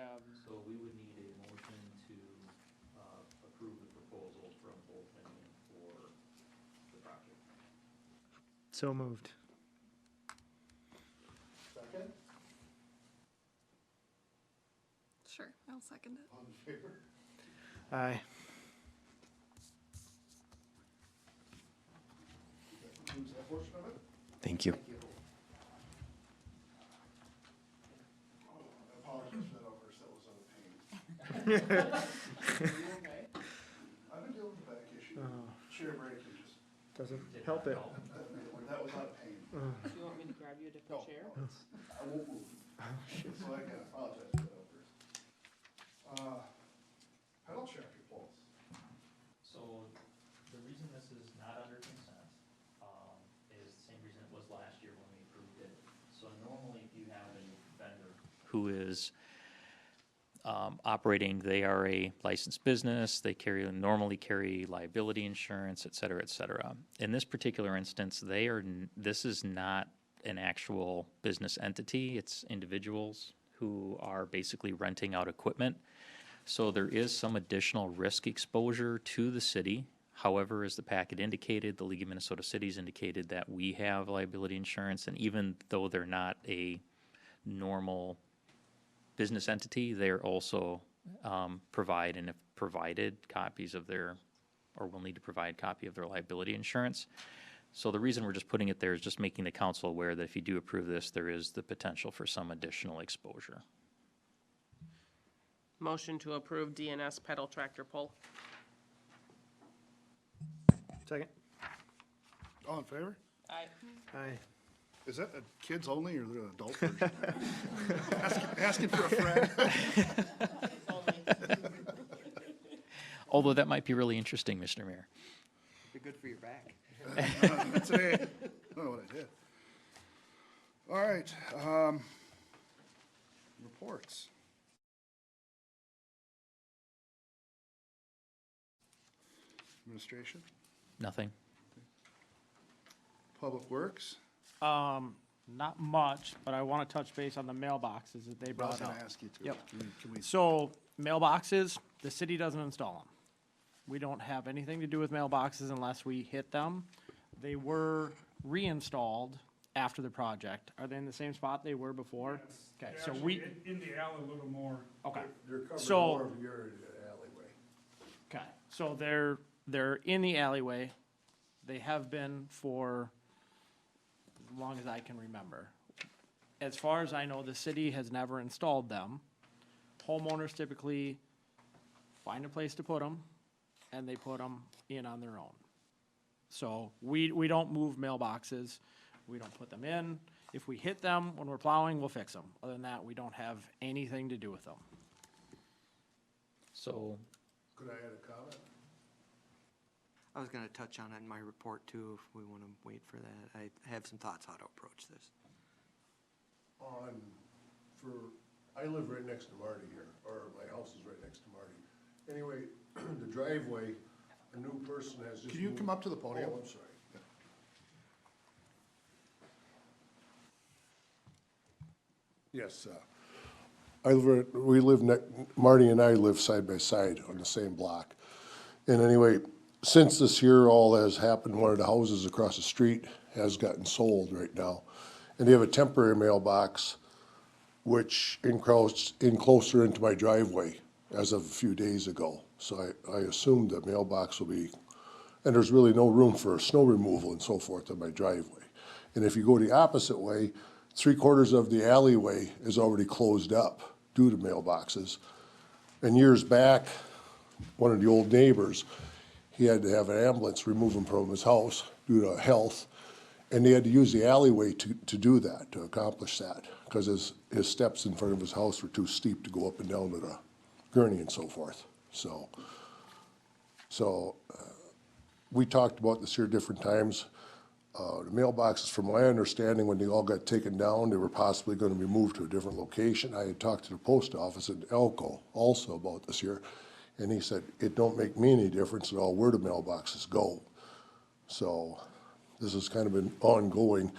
So we would need a motion to approve the proposal from Bolt for the project. So moved. Second? Sure, I'll second it. All in favor? Aye. That concludes that portion of it. Thank you. I apologize for that outburst, that was out of pain. I've been dealing with the back issue. Chair break, you just, Doesn't help it. that was out of pain. Do you want me to grab you a different chair? I won't move. So I can apologize for that outburst. Pedal tractor pulls. So the reason this is not under consent, is the same reason it was last year when we approved it. So normally if you have a vendor who is operating, they are a licensed business, they normally carry liability insurance, et cetera, et cetera. In this particular instance, this is not an actual business entity, it's individuals who are basically renting out equipment. So there is some additional risk exposure to the city. However, as the packet indicated, the League of Minnesota Cities indicated that we have liability insurance, and even though they're not a normal business entity, they're also provide and have provided copies of their, or will need to provide copy of their liability insurance. So the reason we're just putting it there is just making the council aware that if you do approve this, there is the potential for some additional exposure. Motion to approve DNS pedal tractor pull. Second. All in favor? Aye. Aye. Is that a kids only or the adult version? Asking for a friend. Although that might be really interesting, Mr. Mayor. Be good for your back. Today, I don't know what I did. All right, reports. Administration, Nothing. Public Works. Not much, but I want to touch base on the mailboxes that they I was brought gonna up. ask you to. Yep. Can we, So mailboxes, the city doesn't install them. We don't have anything to do with mailboxes unless we hit them. They were reinstalled after the project. Are they in the same spot they were before? Okay, so we, In the alley a little more. okay, They're covering So- more of the area of the alleyway. okay. So they're in the alleyway. They have been for as long as I can remember. As far as I know, the city has never installed them. Homeowners typically find a place to put them, and they put them in on their own. So we don't move mailboxes, we don't put them in. If we hit them when we're plowing, we'll fix them. Other than that, we don't have anything to do with them. So Could I add a comment? I was gonna touch on it in my report too, if we wanna wait for that. I have some thoughts how to approach this. I live right next to Marty here, or my house is right next to Marty. Anyway, the driveway, a new person has just. can you come moved- up to the podium? Oh, I'm sorry. Yes, Marty and I live side by side on the same block. And anyway, since this year all has happened, one of the houses across the street has gotten sold right now. And they have a temporary mailbox which encroached in closer into my driveway as of a few days ago. So I assumed the mailbox will be, and there's really no room for snow removal and so forth on my driveway. And if you go the opposite way, 3/4 of the alleyway is already closed up due to mailboxes. And years back, one of the old neighbors, he had to have an ambulance remove him from his house due to health. And they had to use the alleyway to do that, to accomplish that, because his steps in front of his house were too steep to go up and down with a gurney and so forth. So we talked about this here different times. The mailboxes, from my understanding, when they all got taken down, they were possibly gonna be moved to a different location. I had talked to the post office in Elko also about this here, and he said, it don't make me any difference at all where the mailboxes go. So this has kind of been ongoing.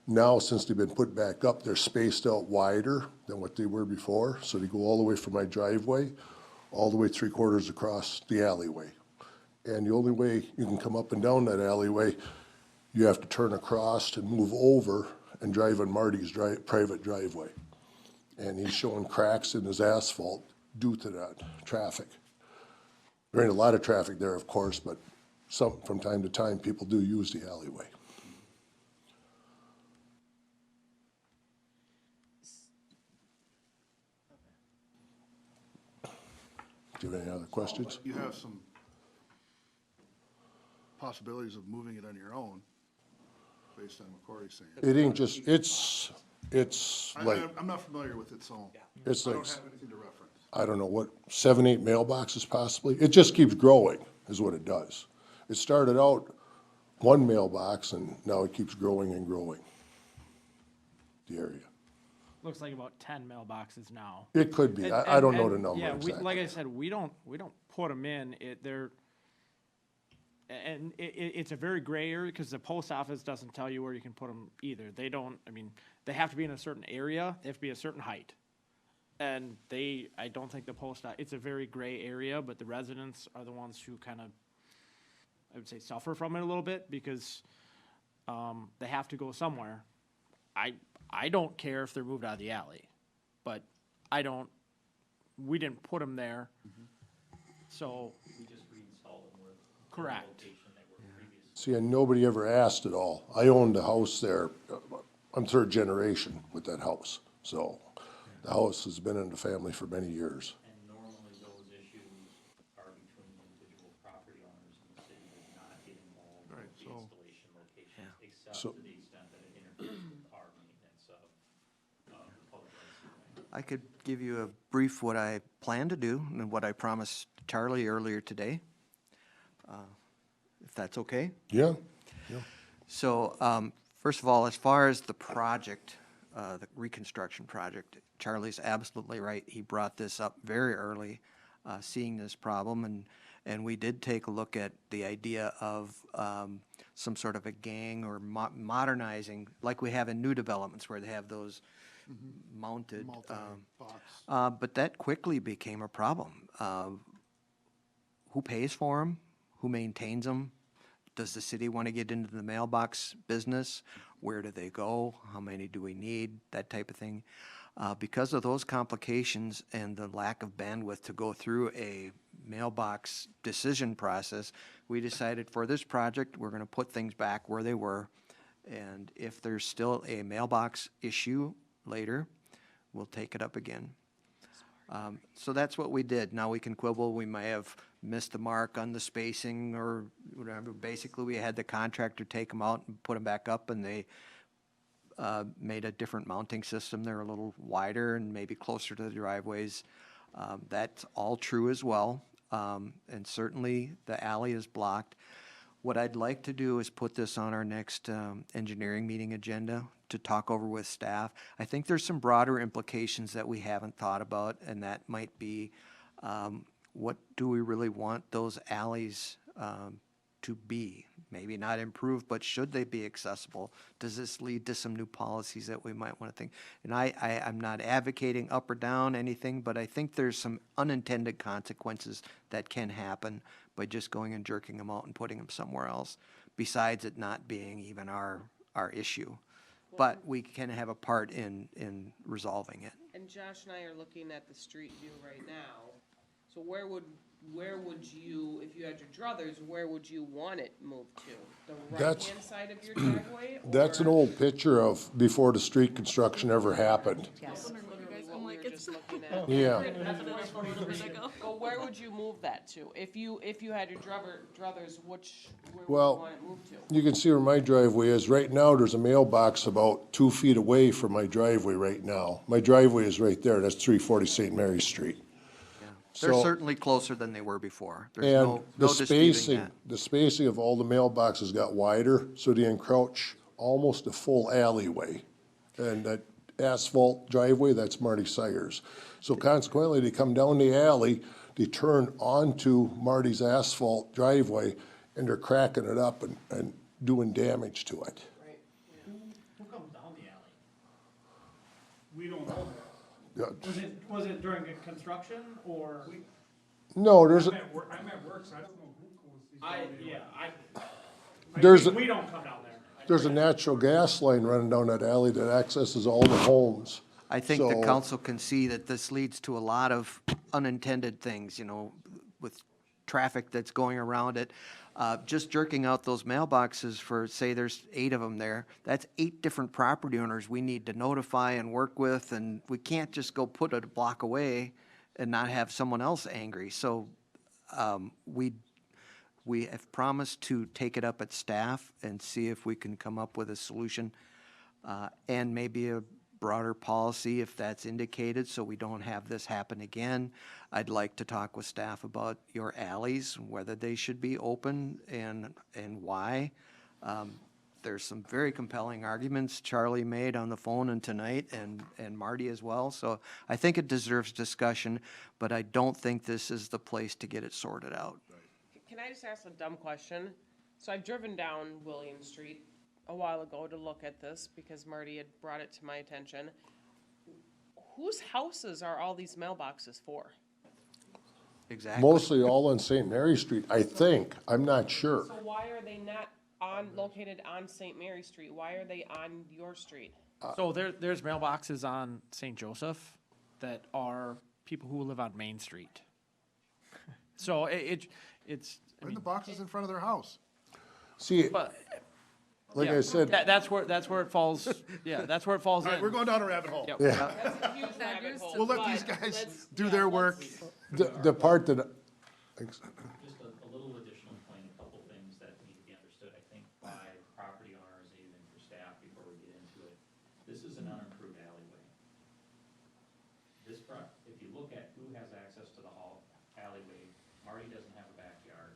Now, since they've been put back up, they're spaced out wider than what they were before. So they go all the way from my driveway, all the way 3/4 across the alleyway. And the only way you can come up and down that alleyway, you have to turn across and move over and drive on Marty's private driveway. And he's showing cracks in his asphalt due to that traffic. There ain't a lot of traffic there, of course, but from time to time, people do use the alleyway. Do you have any other questions? You have some possibilities of moving it on your own, based on what Corey's saying. It ain't just, it's like, I'm not familiar with it, so it's I like, don't have anything to reference. I don't know, what, 7, 8 mailboxes possibly? It just keeps growing, is what it does. It started out one mailbox, and now it keeps growing and growing, the area. Looks like about 10 mailboxes now. It could be, And- I don't know and- the number Yeah, exactly. like I said, we don't put them in, it's a very gray area, because the post office doesn't tell you where you can put them either. They don't, I mean, they have to be in a certain area, they have to be a certain height. And I don't think it's a very gray area, but the residents are the ones who kind of, I would say, suffer from it a little bit, because they have to go somewhere. I don't care if they're moved out of the alley, but we didn't put them there, so. We just reinstalled them where the Correct. location they were previously. See, and nobody ever asked at all. I owned a house there, I'm third generation with that house, so the house has been in the family for many years. And normally those issues are between individual property owners, and the city does not get involved with the installation locations, except So- to the extent that it interferes with our maintenance of the public rights of way. I could give you a brief what I plan to do and what I promised Charlie earlier today, if that's okay. Yeah, So, first of all, as far as the project, the reconstruction project, Charlie's absolutely right. He brought this up very early, seeing this problem, and we did take a look at the idea of some sort of a gang or modernizing, like we have in new developments where they have those mounted. Multi-box. But that quickly became a problem. Who pays for them? Who maintains them? Does the city want to get into the mailbox business? Where do they go? How many do we need? That type of thing. Because of those complications and the lack of bandwidth to go through a mailbox decision process, we decided for this project, we're going to put things back where they were. And if there's still a mailbox issue later, we'll take it up again. So that's what we did. Now we can quibble, we may have missed the mark on the spacing or whatever. Basically, we had the contractor take them out and put them back up, and they made a different mounting system. They're a little wider and maybe closer to the driveways. That's all true as well. And certainly the alley is blocked. What I'd like to do is put this on our next engineering meeting agenda to talk over with staff. I think there's some broader implications that we haven't thought about, and that might be what do we really want those alleys to be? Maybe not improved, but should they be accessible? Does this lead to some new policies that we might want to think? And I'm not advocating up or down anything, but I think there's some unintended consequences that can happen by just going and jerking them out and putting them somewhere else, besides it not being even our issue. But we can have a part in resolving it. And Josh and I are looking at the street view right now. So where would you, if you had your druthers, where would you want it moved to? The That's- right-hand side of your driveway? that's an or old picture of before the street construction ever happened. Yes. literally I'm what we like, were it's- just looking at? Yeah. But where would you move that to? If you had your druthers, where would you Well, want it moved to? You can see where my driveway is. Right now, there's a mailbox about 2 feet away from my driveway right now. My driveway is right there. That's 340 St. Mary Street. They're So- certainly closer than they were before. There's And no the disputing spacing, that. the spacing of all the mailboxes got wider, so they encroach almost a full alleyway. And that asphalt driveway, that's Marty Sayers. So consequently, they come down the alley, they turn onto Marty's asphalt driveway, and they're cracking it up and doing damage to it. Who comes down the alley? We don't know Yeah. Was it during construction, or? No, there's, I'm at work, so I don't know who goes these. There's a- We don't come down there. there's a natural gas line running down that alley that accesses all the homes. I think the So- council can see that this leads to a lot of unintended things, you know, with traffic that's going around it. Just jerking out those mailboxes for, say, there's 8 of them there, that's 8 different property owners we need to notify and work with, and we can't just go put it a block away and not have someone else angry. So, we have promised to take it up at staff and see if we can come up with a solution, and maybe a broader policy if that's indicated, so we don't have this happen again. I'd like to talk with staff about your alleys, whether they should be open and why. There's some very compelling arguments Charlie made on the phone and tonight, and Marty as well, so I think it deserves discussion, but I don't think this is the place to get it sorted out. Can I just ask a dumb question? So I've driven down William Street a while ago to look at this because Marty had brought it to my attention. Whose houses are all these mailboxes for? Exactly. Mostly all on St. Mary Street, I think. I'm not sure. So why are they not located on St. Mary Street? Why are they on your street? So there's mailboxes on St. Joseph that are people who live on Main Street. So it's, I In mean, the boxes in front of their house. See, but like yeah, I said, that's where it falls, yeah, that's where it falls All right, we're in. going down a rabbit hole. Yep. yeah, That's a huge rabbit hole. We'll let but these guys let's- do yeah, their let's- work. the part that, Just a little additional point, a couple things that need to be understood, I think, by property owners, even for staff, before we get into it. This is an unimproved alleyway. If you look at who has access to the alleyway, Marty doesn't have a backyard.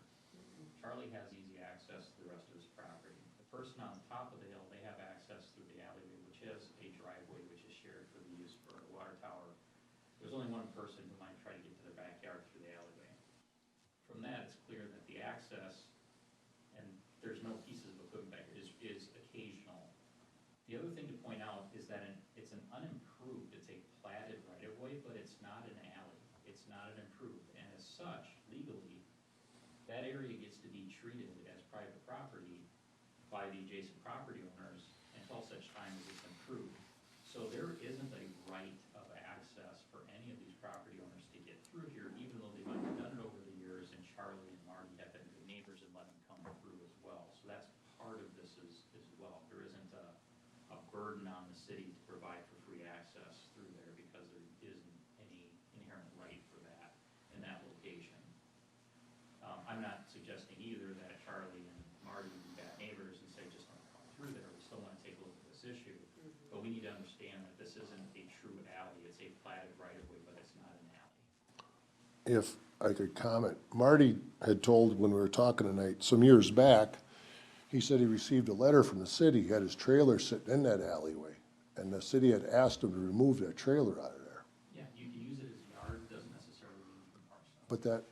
Charlie has easy access to the rest of his property. The person on top of the hill, they have access through the alleyway, which is a driveway, which is shared for the use for a water tower. There's only one person who might try to get to their backyard through the alleyway. From that, it's clear that the access, and there's no pieces of equipment back here, is occasional. The other thing to point out is that it's an unimproved, it's a platted right-of-way, but it's not an alley. It's not an improved, and as such, legally, that area gets to be treated as private property by the adjacent property owners until such time as it's improved. So there isn't a right of access for any of these property owners to get through here, even though they might have done it over the years, and Charlie and Marty have been good neighbors and let them come through as well. So that's part of this as well. There isn't a burden on the city to provide for free access through there because there isn't any inherent right for that in that location. I'm not suggesting either that Charlie and Marty would be bad neighbors and say, just don't come through there. We still want to take a look at this issue. But we need to understand that this isn't a true alley. It's a platted right-of-way, but it's not an alley. if I could comment, Marty had told when we were talking tonight, some years back, he said he received a letter from the city, he had his trailer sitting in that alleyway, and the city had asked him to remove that trailer out of there. Yeah, you can use it as yard, doesn't necessarily mean you can park stuff. But that,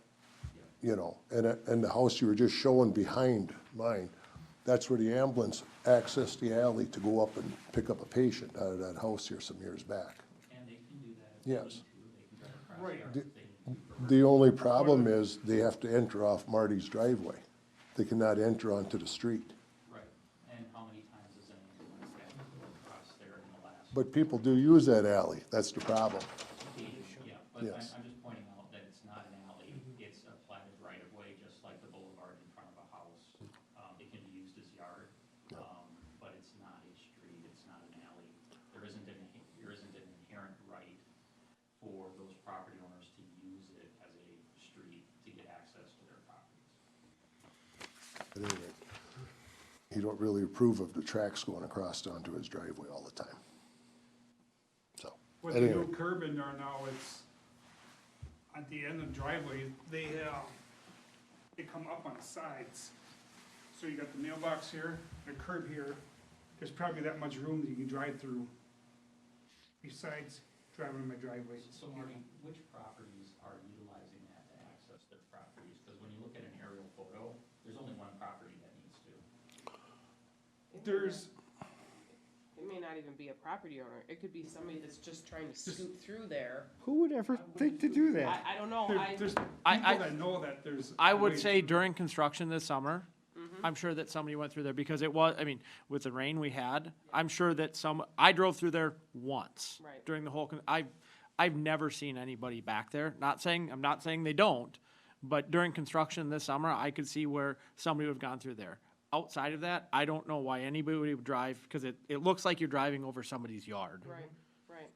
you know, and the house you were just showing behind mine, that's where the ambulance accessed the alley to go up and pick up a patient out of that house here some years back. And they can do that if they need Yes. to. They can cut across yards if they need to. The only problem is they have to enter off Marty's driveway. They cannot enter onto the street. Right, and how many times has an ambulance had to go across there in the last? But people do use that alley, that's the problem. Yeah, but Yes. I'm just pointing out that it's not an alley, it's a platted right-of-way, just like the boulevard in front of a house. It can be used as yard, but it's not a street, it's not an alley. There isn't an inherent right for those property owners to use it as a street to get access to their properties. At any rate, he don't really approve of the tracks going across onto his driveway all the time. So, With at the any new rate, curb in there now, it's, at the end of the driveway, they come up on the sides. So you got the mailbox here, the curb here, there's probably that much room that you can drive through. Besides driving in my driveway. So Marty, which properties are utilizing that to access their properties? Because when you look at an aerial photo, there's only one property that needs to. There's, It may not even be a property owner. It could be somebody that's just trying to scoot through there. who would ever think to do that? I don't know. There's people I- that know that there's. I would ways say to- during construction this summer, I'm sure that somebody went through there because it was, I mean, with the rain we had, I'm sure that I drove through there once. Right. During the whole, I've never seen anybody back there. I'm not saying they don't, but during construction this summer, I could see where somebody would have gone through there. Outside of that, I don't know why anybody would drive, because it looks like you're driving over somebody's yard. Right, right.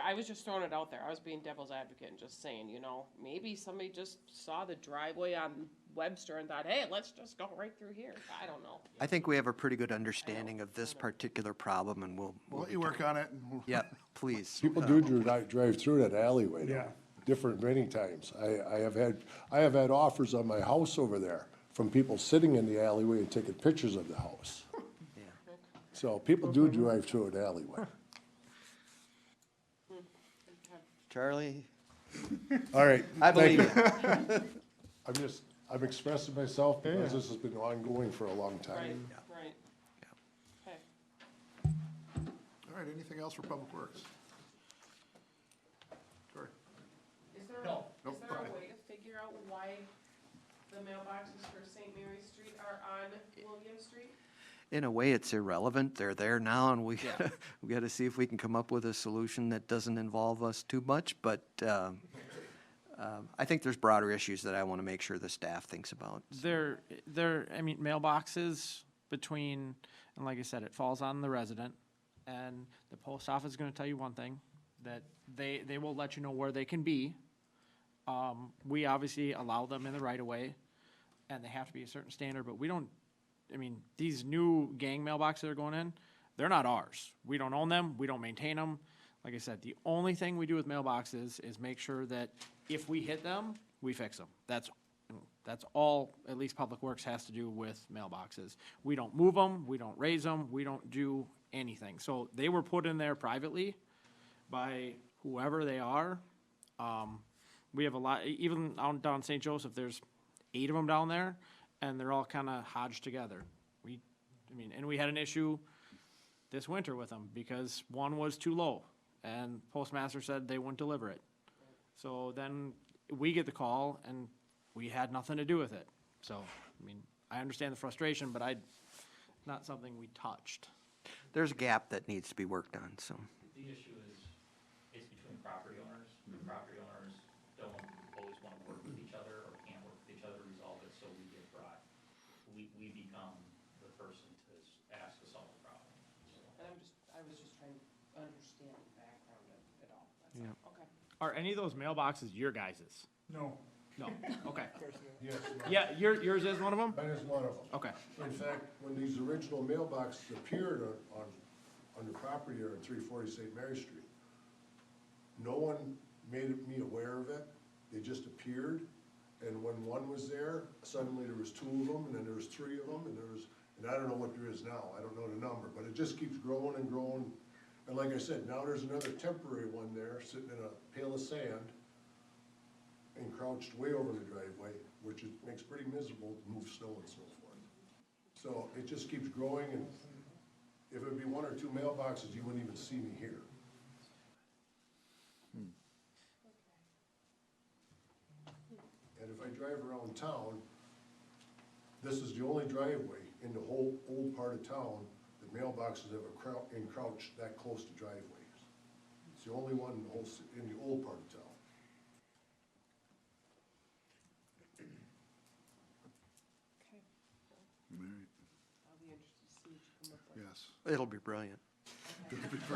I was just throwing it out there. I was being devil's advocate and just saying, you know, maybe somebody just saw the driveway on Webster and thought, hey, let's just go right through here. I don't know. I think we have a pretty good understanding of this particular problem, and we'll We'll let you work on it. And we'll- yeah, please. People do drive through that alleyway, though. Yeah. Different many times. I have had offers on my house over there from people sitting in the alleyway and taking pictures of the house. Yeah. So people do drive through an alleyway. Charlie, All right. I thank believe you. you. I'm expressing myself because this has been ongoing for a long Right, time. right. Okay. All right, anything else for Public Works? Corey? Is there, Nope, is there go ahead. a way to figure out why the mailboxes for St. Mary's Street are on William Street? In a way, it's irrelevant. They're there now, and we gotta see if we can come up with a solution that doesn't involve us too much, but, I think there's broader issues that I wanna make sure the staff thinks about. I mean, mailboxes between, and like I said, it falls on the resident, and the post office is gonna tell you one thing, that they will let you know where they can be. We obviously allow them in the right of way, and they have to be a certain standard, but we don't, I mean, these new gang mailboxes that are going in, they're not ours. We don't own them, we don't maintain them. Like I said, the only thing we do with mailboxes is make sure that if we hit them, we fix them. That's all, at least Public Works has to do with mailboxes. We don't move them, we don't raise them, we don't do anything. So they were put in there privately by whoever they are. We have a lot, even down St. Joseph, there's 8 of them down there, and they're all kind of hodged together. And we had an issue this winter with them because one was too low, and postmaster said they wouldn't deliver it. So then we get the call, and we had nothing to do with it. So, I understand the frustration, but not something we touched. There's a gap that needs to be worked on, so. The issue is, it's between property owners. The property owners don't always want to work with each other or can't work with each other to resolve it, so we get brought, we become the person to ask to solve the problem. So, And I was just trying to understand the background of it all. That's Yeah. all. Okay. Are any of those mailboxes your guys's? No. No, okay. Yes, Yeah, yours is one of them? mine is one of them. Okay. In fact, when these original mailboxes appeared on the property there on 340 St. Mary Street, no one made me aware of it. They just appeared, and when one was there, suddenly there was 2 of them, and then there was 3 of them, and I don't know what there is now. I don't know the number, but it just keeps growing and growing. And like I said, now there's another temporary one there, sitting in a pail of sand, encroached way over the driveway, which makes pretty miserable to move snow and so forth. So it just keeps growing, and if it'd be 1 or 2 mailboxes, you wouldn't even see me here. And if I drive around town, this is the only driveway in the whole old part of town that mailboxes have encroached that close to driveways. It's the only one in the old part of town. Okay. All right, I'll be interested to see what you come up with. yes. It'll be brilliant. Leave it to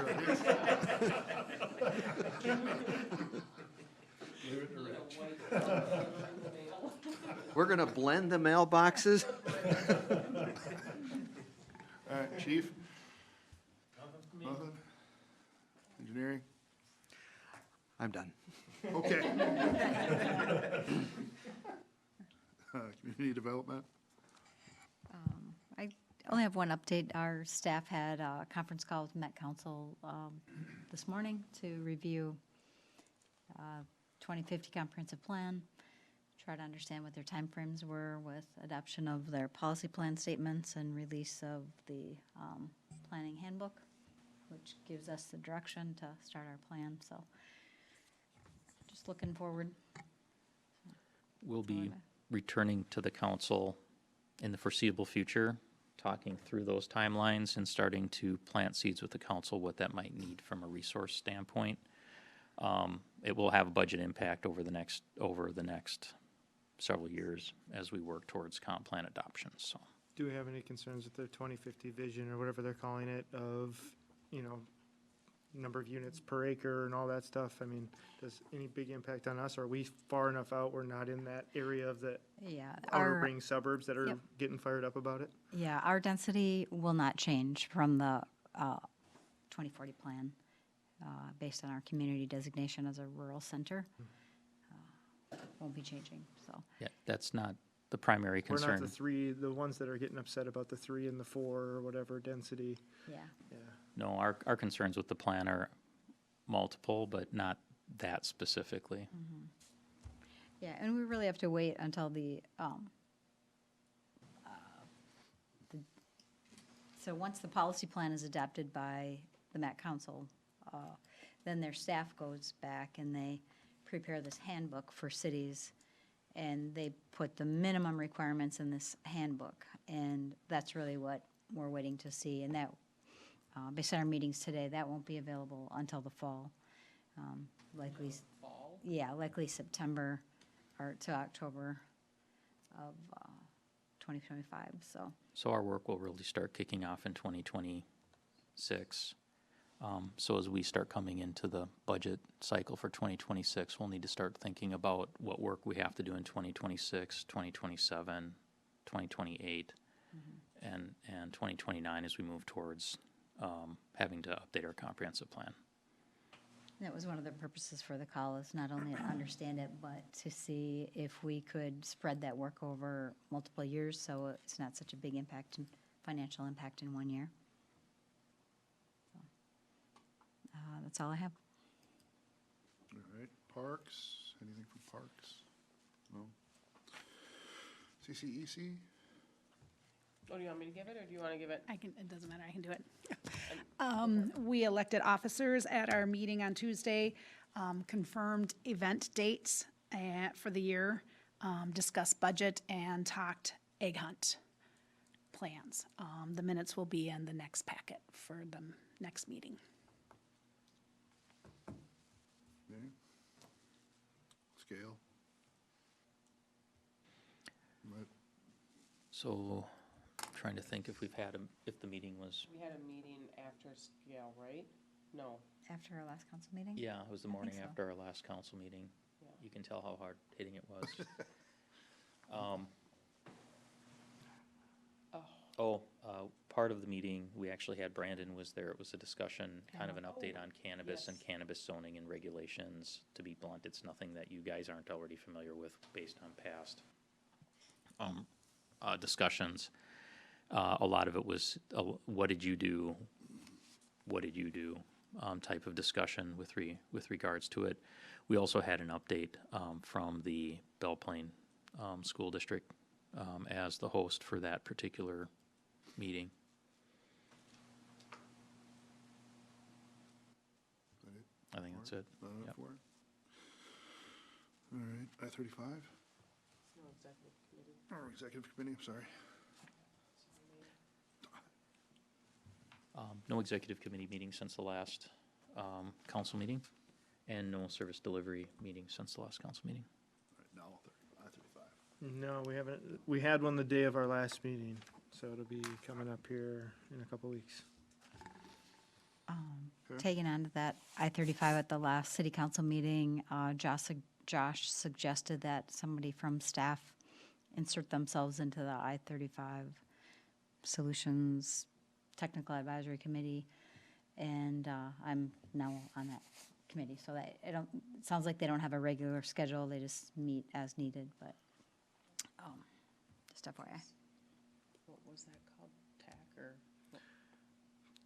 Need Rich. a white folder in the mail. We're gonna blend the mailboxes. All right, Chief? nothing for me. Nothing? Engineering? I'm done. Okay. Community development? I only have one update. Our staff had a conference call with Met Council this morning to review 2050 comprehensive plan, try to understand what their timeframes were with adoption of their policy plan statements and release of the planning handbook, which gives us the direction to start our plan. So just looking forward. We'll be returning to the council in the foreseeable future, talking through those timelines and starting to plant seeds with the council, what that might need from a resource standpoint. It will have a budget impact over the next several years as we work towards comp plan adoption, so. Do we have any concerns with their 2050 vision or whatever they're calling it of, you know, number of units per acre and all that stuff? I mean, does any big impact on us? Are we far enough out? We're not in that area of the Yeah, outer our, ring suburbs that are Yep. getting fired up about it? yeah, our density will not change from the 2040 plan, based on our community designation as a rural center. Won't be changing, so. Yeah, that's not the primary We're not concern. the three, the ones that are getting upset about the 3 and the 4 or whatever density. Yeah. Yeah. No, our concerns with the plan are multiple, but not that specifically. Yeah, and we really have to wait until so once the policy plan is adopted by the Met Council, then their staff goes back and they prepare this handbook for cities, and they put the minimum requirements in this handbook, and that's really what we're waiting to see, and that, based on our meetings today, that won't be available until the fall. Likely, Fall? yeah, likely September or to October of 2025, so. So our work will really start kicking off in 2026. So as we start coming into the budget cycle for 2026, we'll need to start thinking about what work we have to do in 2026, 2027, 2028, and 2029 as we move towards having to update our comprehensive plan. That was one of the purposes for the call, is not only to understand it, but to see if we could spread that work over multiple years, so it's not such a big impact, financial impact in 1 year. So, that's all I have. All right, parks, anything from parks? No? CCEC? Oh, do you want me to give it, or do you want to give it? It doesn't matter, I can do it. We elected officers at our meeting on Tuesday, confirmed event dates for the year, discussed budget, and talked egg hunt plans. The minutes will be in the next packet for the next meeting. Okay. Scale? Right. So trying to think if we've had, if the meeting was, We had a meeting after scale, right? No. After our last council meeting? yeah, it was the I think morning so. after our last council meeting. Yeah. You can tell how hard hitting it was. Part of the meeting, we actually had Brandon was there. It was a discussion, kind of an update on cannabis and Yes. cannabis zoning and regulations. To be blunt, it's nothing that you guys aren't already familiar with based on past discussions. A lot of it was, what did you do? What did you do? Type of discussion with regards to it. We also had an update from the Belle Plaine School District as the host for that particular meeting. Is that it? I think that's it. Not enough Yep. for it? All right, I-35, No executive committee. or executive committee, I'm sorry. No executive committee meeting since the last council meeting, and no service delivery meeting since the last council meeting. All right, now I-35. No, we haven't. We had one the day of our last meeting, so it'll be coming up here in a couple weeks. Taking on to that I-35 at the last city council meeting, Josh suggested that somebody from staff insert themselves into the I-35 Solutions Technical Advisory Committee, and I'm now on that committee, so that, it sounds like they don't have a regular schedule, they just meet as needed, but just FYI. What was that called? TAC or?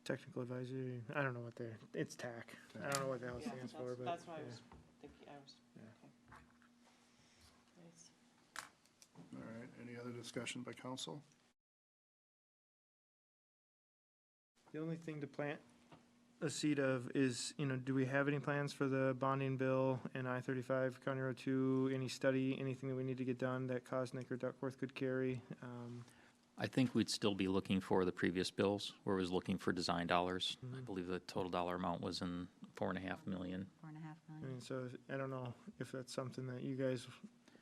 Technical advisory. I don't know what they're. It's TAC. I don't know what the hell it Yeah, stands that's- for, but That's why I yeah. was thinking, okay. Nice. All right, any other discussion by council? The only thing to plant a seed of is, do we have any plans for the bonding bill and I-35 County Road 2? Any study, anything that we need to get done that Cosnick or Duckworth could carry? I think we'd still be looking for the previous bills, where it was looking for design dollars. I believe the total dollar amount was in 4.5 million. 4.5 I million. mean, so I don't know if that's something that you guys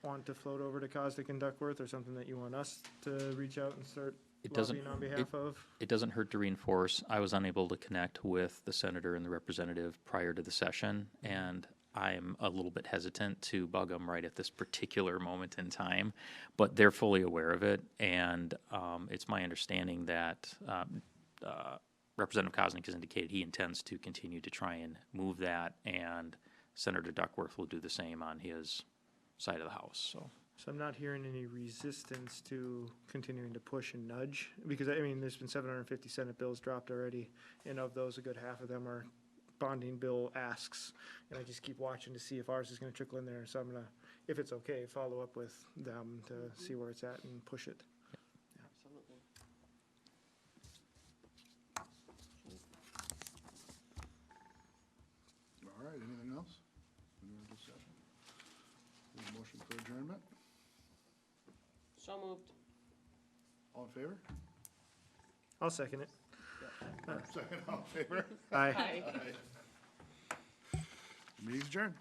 want to float over to Cosdick and Duckworth, or something that you want us to reach out and start It doesn't, lobbying on behalf of. it doesn't hurt to reinforce. I was unable to connect with the senator and the representative prior to the session, and I'm a little bit hesitant to bug them right at this particular moment in time, but they're fully aware of it, and it's my understanding that Representative Kosnick has indicated he intends to continue to try and move that, and Senator Duckworth will do the same on his side of the house, so. So I'm not hearing any resistance to continuing to push and nudge, because I mean, there's been 750 Senate bills dropped already, and of those, a good half of them are bonding bill asks, and I just keep watching to see if ours is gonna trickle in there, so I'm gonna, if it's okay, follow up with them to see where it's at and push it. Absolutely. All right, anything else? Any other discussion? Need a motion for adjournment? So moved. All in favor? I'll second it. Second, all in favor? Aye. Aye. Meeting's adjourned.